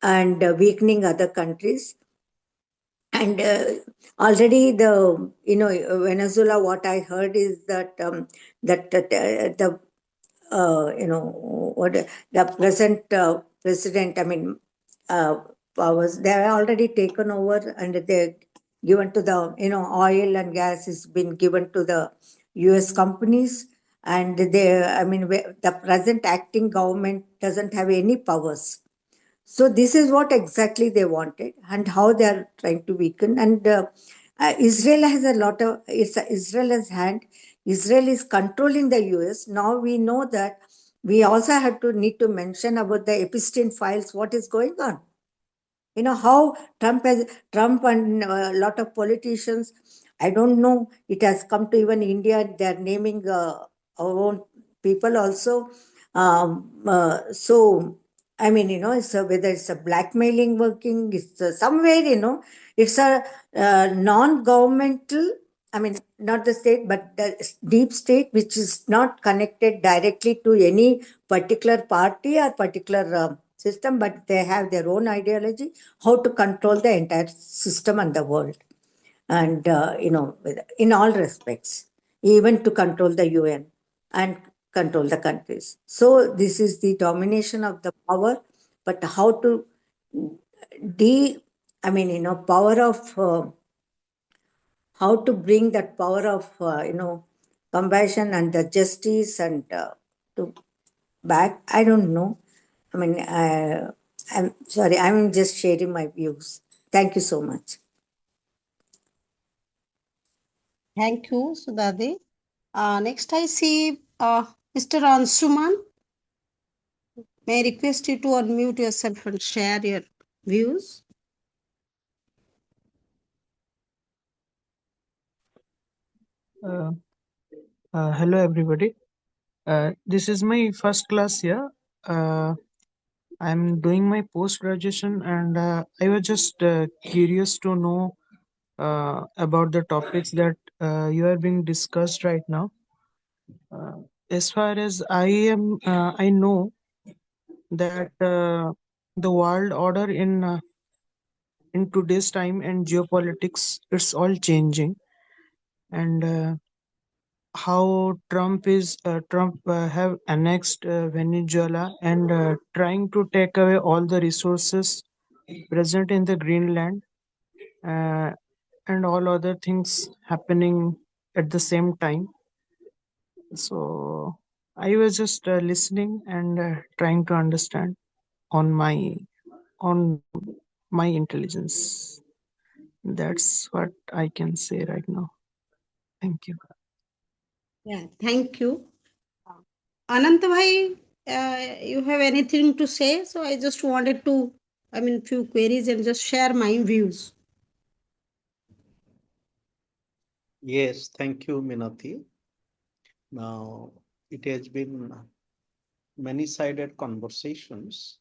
S5: and weakening other countries. And already Venezuela, what I heard is that the what the present president, I mean, powers, they are already taken over and they're given to the, oil and gas has been given to the US companies. And the present acting government doesn't have any powers. So this is what exactly they wanted and how they are trying to weaken. And Israel has a lot of, Israel has hand. Israel is controlling the US. Now we know that we also have to need to mention about the Epstein files, what is going on. How Trump and a lot of politicians, I don't know, it has come to even India, they're naming our own people also. So, it's whether it's a blackmailing working, it's somewhere, it's a non-governmental, not the state, but the deep state, which is not connected directly to any particular party or particular system, but they have their own ideology, how to control the entire system and the world. And, in all respects, even to control the UN and control the countries. So this is the domination of the power, but how to power of, how to bring that power of, compassion and the justice and to back, I don't know. I'm sorry, I'm just sharing my views. Thank you so much.
S4: Thank you, Sudhadi. Next, I see Mr. Ansuman. May I request you to unmute yourself and share your views?
S8: Hello, everybody. This is my first class here. I'm doing my post graduation, and I was just curious to know about the topics that you are being discussed right now. As far as I know that the world order in today's time and geopolitics, it's all changing, and how Trump have annexed Venezuela and trying to take away all the resources present in the Greenland, uh, and all other things happening at the same time. So I was just listening and trying to understand on on my intelligence. That's what I can say right now. Thank you.
S4: Yeah, thank you. Ananta bhai, you have anything to say? So I just wanted to, few queries and just share my views.
S1: Yes, thank you, Minati. Now, it has been many-sided conversations.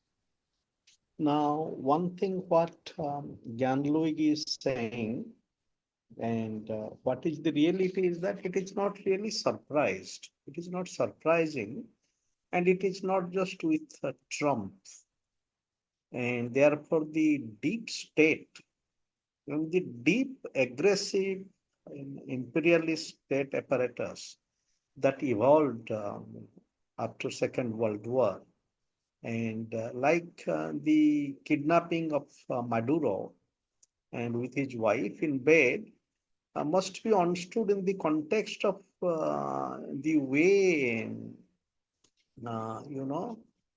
S1: Now, one thing what Gianluigi is saying, and what is the reality is that it is not really surprised. It is not surprising, and it is not just with Trump. And therefore, the deep state, the deep aggressive imperialist state apparatus that evolved after Second World War, and the kidnapping of Maduro and with his wife in bed must be understood in the context of the way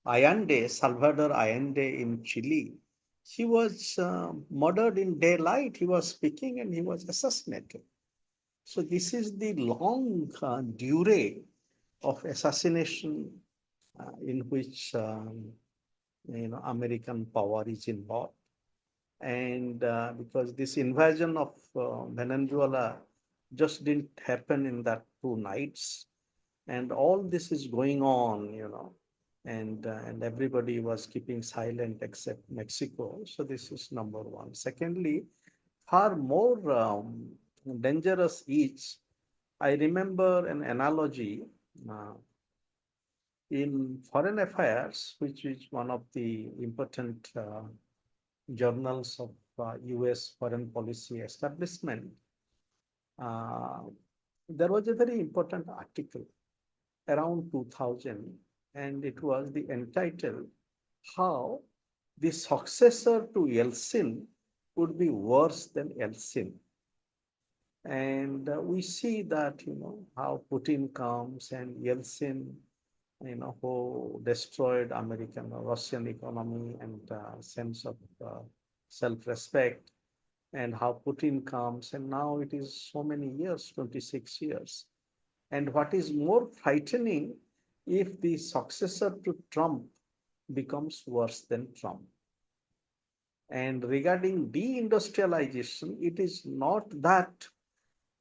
S1: Allende, Salvador Allende in Chile. He was murdered in daylight. He was speaking and he was assassinated. So this is the long durée of assassination in which American power is involved. And because this invasion of Venezuela just didn't happen in that 2 nights, and all this is going on, and everybody was keeping silent except Mexico. So this is number one. Secondly, far more dangerous is, I remember an analogy uh, in Foreign Affairs, which is one of the important journals of US foreign policy establishment. Uh, there was a very important article around 2000, and it was the entitled How the Successor to Yeltsin Would Be Worse Than Yeltsin. And we see that, how Putin comes and Yeltsin, who destroyed American or Russian economy and sense of self-respect, and how Putin comes, and now it is so many years, 26 years. And what is more frightening, if the successor to Trump becomes worse than Trump. And regarding deindustrialization, it is not that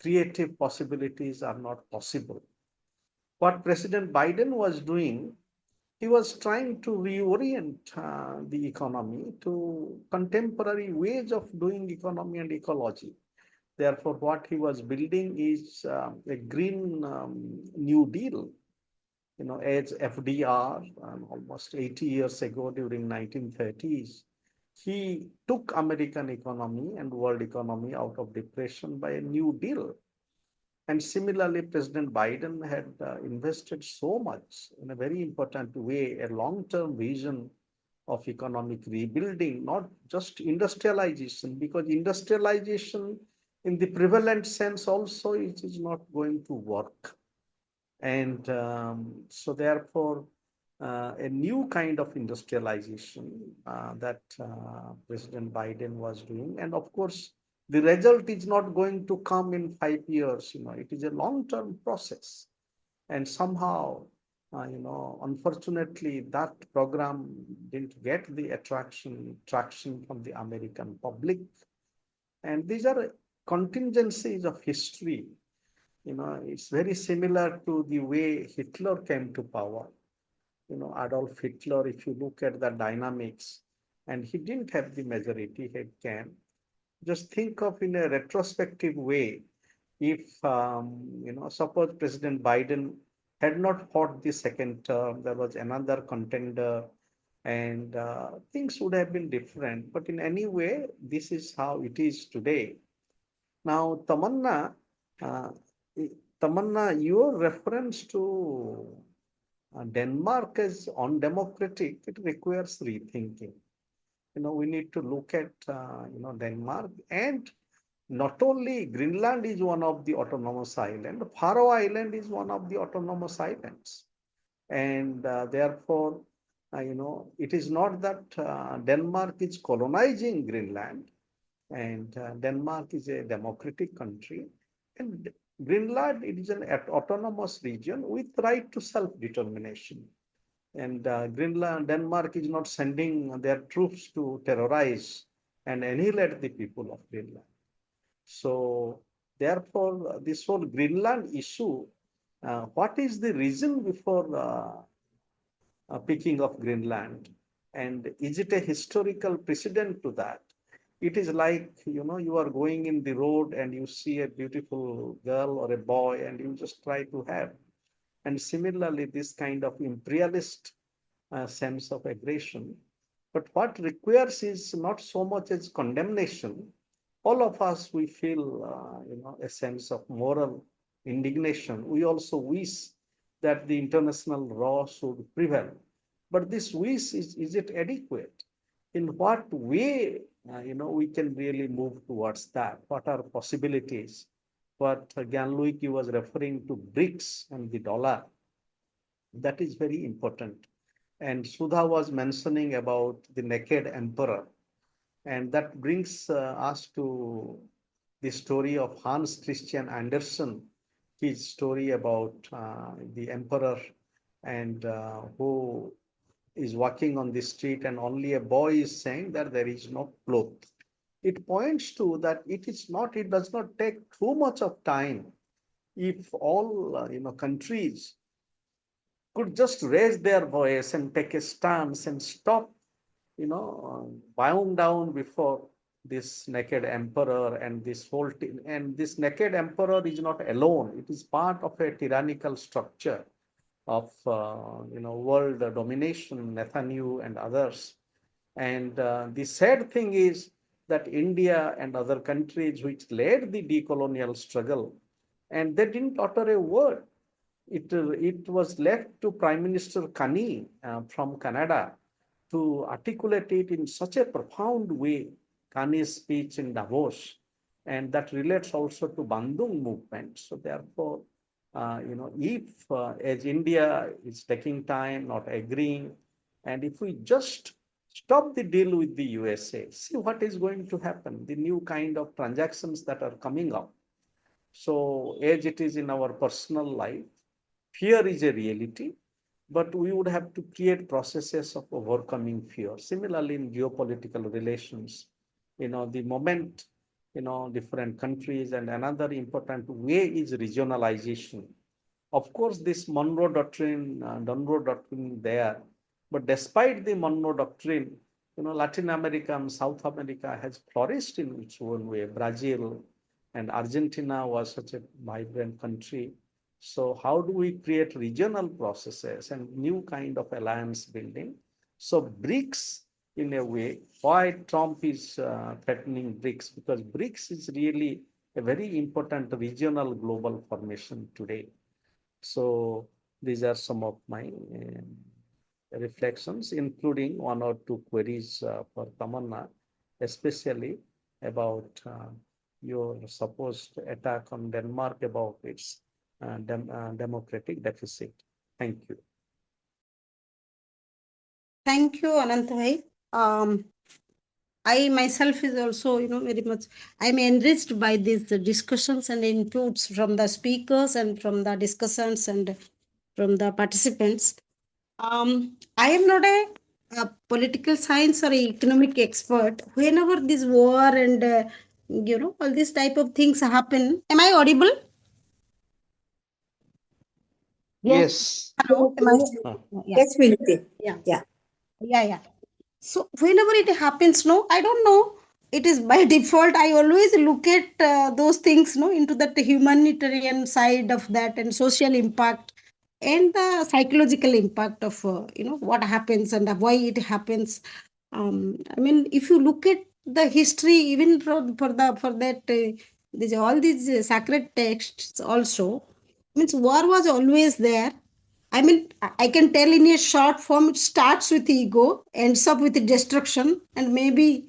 S1: creative possibilities are not possible. What President Biden was doing, he was trying to reorient the economy to contemporary ways of doing economy and ecology. Therefore, what he was building is a green New Deal, as FDR almost 80 years ago during 1930s. He took American economy and world economy out of depression by a New Deal. And similarly, President Biden had invested so much in a very important way, a long-term vision of economic rebuilding, not just industrialization, because industrialization in the prevalent sense also it is not going to work. And so therefore, a new kind of industrialization that President Biden was doing. And of course, the result is not going to come in 5 years, it is a long-term process. And somehow, unfortunately, that program didn't get the traction from the American public. And these are contingencies of history. It's very similar to the way Hitler came to power. Adolf Hitler, if you look at the dynamics, and he didn't have the majority, he can. Just think of in a retrospective way, if, suppose President Biden had not fought the second term, there was another contender, and things would have been different. But in any way, this is how it is today. Now, uh, Tamanna, your reference to Denmark as undemocratic, it requires rethinking. We need to look at, Denmark, and not only Greenland is one of the autonomous islands, Faroe Island is one of the autonomous islands. And therefore, it is not that Denmark is colonizing Greenland, and Denmark is a democratic country, and Greenland, it is an autonomous region with right to self-determination. And Denmark is not sending their troops to terrorize and annihilate the people of Greenland. So therefore, this whole Greenland issue, what is the reason before picking of Greenland? And is it a historical precedent to that? It is like, you are going in the road and you see a beautiful girl or a boy and you just try to have. And similarly, this kind of imperialist sense of aggression. But what requires is not so much as condemnation. All of us, we feel, a sense of moral indignation. We also wish that the international law should prevail. But this wish, is it adequate? In what way, we can really move towards that? What are possibilities? What Gyanluik was referring to BRICS and the dollar, that is very important. And Sudha was mentioning about the naked emperor. And that brings us to the story of Hans Christian Andersen, his story about the emperor, and who is walking on the street and only a boy is saying that there is no cloth. It points to that it does not take too much of time if all countries could just raise their voice and take a stance and stop bowing down before this naked emperor and this whole thing. And this naked emperor is not alone. It is part of a tyrannical structure of world domination, Netanyahu and others. And the sad thing is that India and other countries which led the decolonial struggle, and they didn't utter a word. It was left to Prime Minister Kani from Canada to articulate it in such a profound way, Kani's speech in Davos, and that relates also to Bandung movement. So therefore, if as India is taking time, not agreeing, and if we just stop the deal with the USA, see what is going to happen, the new kind of transactions that are coming up. So as it is in our personal life, fear is a reality, but we would have to create processes of overcoming fear. Similarly, in geopolitical relations, the moment, different countries, and another important way is regionalization. Of course, this Monroe Doctrine there, but despite the Monroe Doctrine, Latin America and South America has flourished in its own way. Brazil and Argentina was such a vibrant country. So how do we create regional processes and new kind of alliance building? So BRICS, in a way, why Trump is threatening BRICS? Because BRICS is really a very important regional global formation today. So these are some of my reflections, including one or two queries for Tamanna, especially about your supposed attack on Denmark about its democratic deficit. Thank you.
S4: Thank you, Ananta bhai. I myself is also, very much, I'm enriched by these discussions and inputs from the speakers and from the discussants and from the participants. I am not a political science or economic expert. Whenever this war and, all these type of things happen, am I audible?
S1: Yes.
S4: Hello? Am I? Yeah.
S5: Yes, Minati.
S4: Yeah. Yeah. So whenever it happens, no, I don't know. It is by default. I always look at those things, into that humanitarian side of that and social impact and the psychological impact of what happens and why it happens. I mean, if you look at the history, even for that, these all these sacred texts also means war was always there. I mean, I can tell in a short form, it starts with ego, ends up with destruction, and maybe,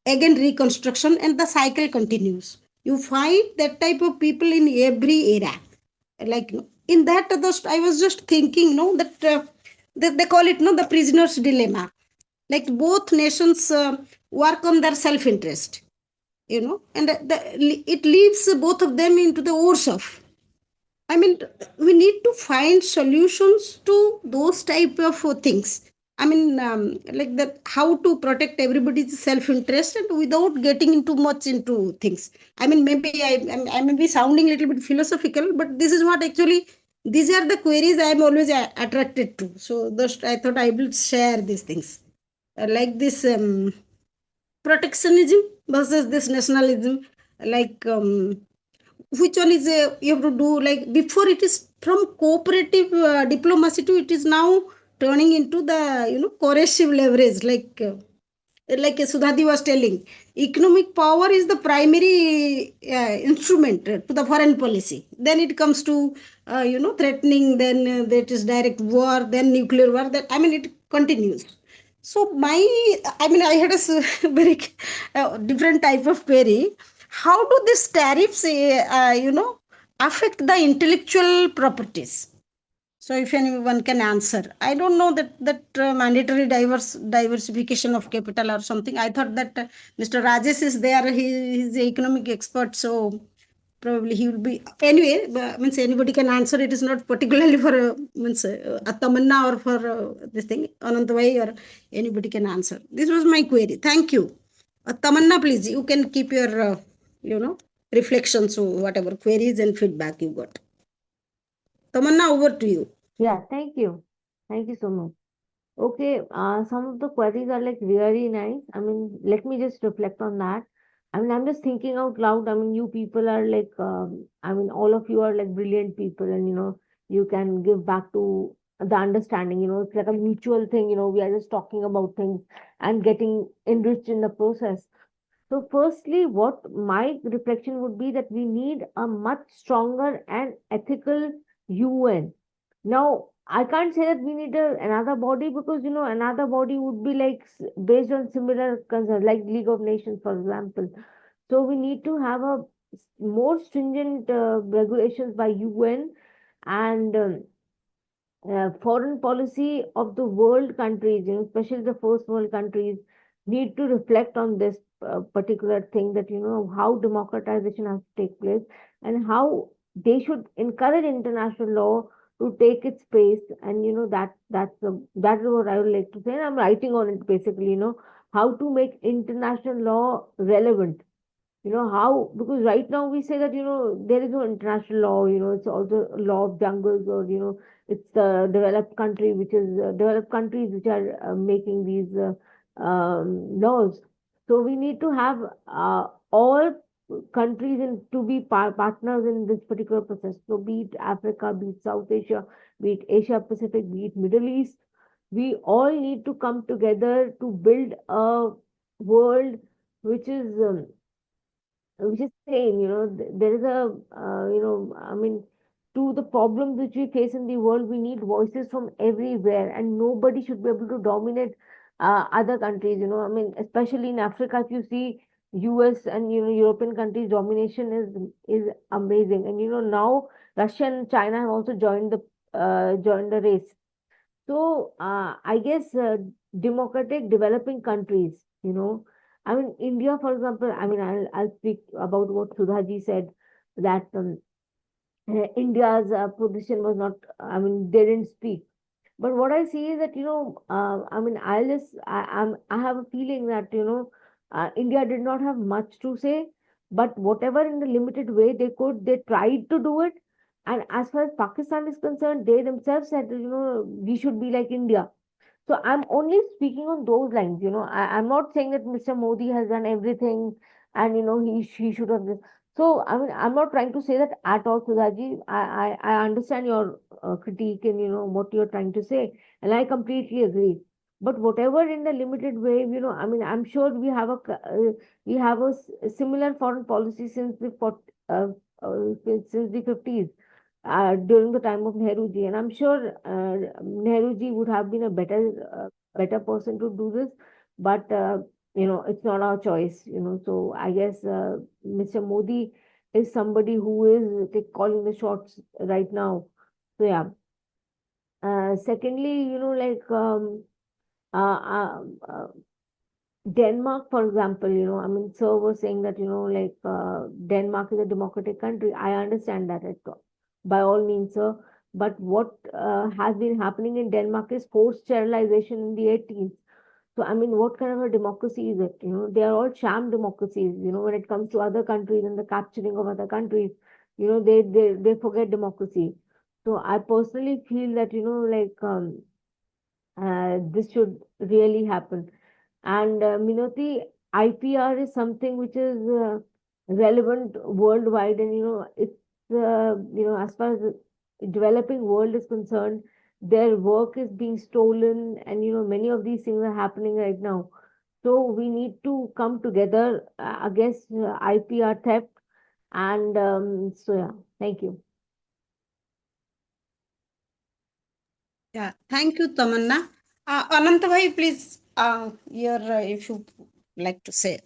S4: again reconstruction, and the cycle continues. You find that type of people in every era. Like in that, I was just thinking, that they call it, the prisoner's dilemma. Like both nations work on their self-interest, and it leaves both of them into the wars of. I mean, we need to find solutions to those type of things. I mean, like that, how to protect everybody's self-interest and without getting into much into things. I mean, maybe I may be sounding a little bit philosophical, but this is what actually, these are the queries I am always attracted to. So I thought I will share these things. Like this protectionism versus this nationalism, like which one is you have to do, like before it is from cooperative diplomacy to it is now turning into the coercive leverage, like Sudhati was telling, economic power is the primary instrument to the foreign policy. Then it comes to threatening, then that is direct war, then nuclear war, that I mean it continues. So I had a very different type of query. How do these tariffs affect the intellectual properties? So if anyone can answer, I don't know that mandatory diversification of capital or something. I thought that Mr. Rajesh is there. He is the economic expert. So probably he will be anyway. Means anybody can answer. It is not particularly for a Tamanna or for this thing Ananta or anybody can answer. This was my query. Thank you. Tamanna, please, you can keep your reflections or whatever queries and feedback you got. Tamanna, over to you.
S2: Yeah, thank you. Thank you so much. Okay, some of the queries are like really nice. I mean, let me just reflect on that. I mean, I'm just thinking out loud. I mean, you people are like, I mean, all of you are like brilliant people, and you can give back to the understanding. It's like a mutual thing. We are just talking about things and getting enriched in the process. So, firstly, what my reflection would be that we need a much stronger and ethical UN. Now, I can't say that we need another body because another body would be like based on similar concerns, like League of Nations, for example. So we need to have a more stringent regulations by UN, and foreign policy of the world countries, especially the first world countries, need to reflect on this particular thing, that how democratization has to take place and how they should encourage international law to take its place. And that is what I would like to say. And I'm writing on it basically. How to make international law relevant. How, because right now we say that there is no international law. It's also a law of jungles, or it's the developed country which is developed countries which are making these laws. So we need to have all countries to be partners in this particular process. So be it Africa, be it South Asia, be it Asia Pacific, be it Middle East, we all need to come together to build a world which is which is same. There is a I mean, to the problems which we face in the world, we need voices from everywhere, and nobody should be able to dominate other countries. I mean, especially in Africa, if you see US and European countries, domination is amazing. And now Russia and China have also joined the race. So I guess democratic developing countries, I mean, India, for example, I mean, I'll speak about what Sudhaji said, that India's position was not, I mean, they didn't speak. But what I see is that, I mean, I have a feeling that, India did not have much to say, but whatever in the limited way they could, they tried to do it. And as far as Pakistan is concerned, they themselves said, we should be like India. So I'm only speaking on those lines. I'm not saying that Mr. Modi has done everything, and he should have this. So I mean, I'm not trying to say that at all, Sudhaji. I understand your critique and what you're trying to say, and I completely agree. But whatever in the limited way, I mean, I'm sure we have a similar foreign policy since the 50s, during the time of Nehruji, and I'm sure Nehruji would have been a better person to do this, but it's not our choice. So I guess Mr. Modi is somebody who is calling the shots right now. So yeah. Secondly, like uh, uh, Denmark, for example, I mean, sir was saying that, like Denmark is a democratic country. I understand that by all means, sir. But what has been happening in Denmark is forced sterilization in the 18th. So, I mean, what kind of a democracy is it? They are all sham democracies. When it comes to other countries and the capturing of other countries, they forget democracy. So, I personally feel that, like this should really happen. And Minoti, IPR is something which is relevant worldwide, and it's as far as the developing world is concerned, their work is being stolen, and many of these things are happening right now. So we need to come together against IPR theft, and so yeah, thank you.
S4: Yeah, thank you, Tamanna. Ananta bhai, please, if you like to say.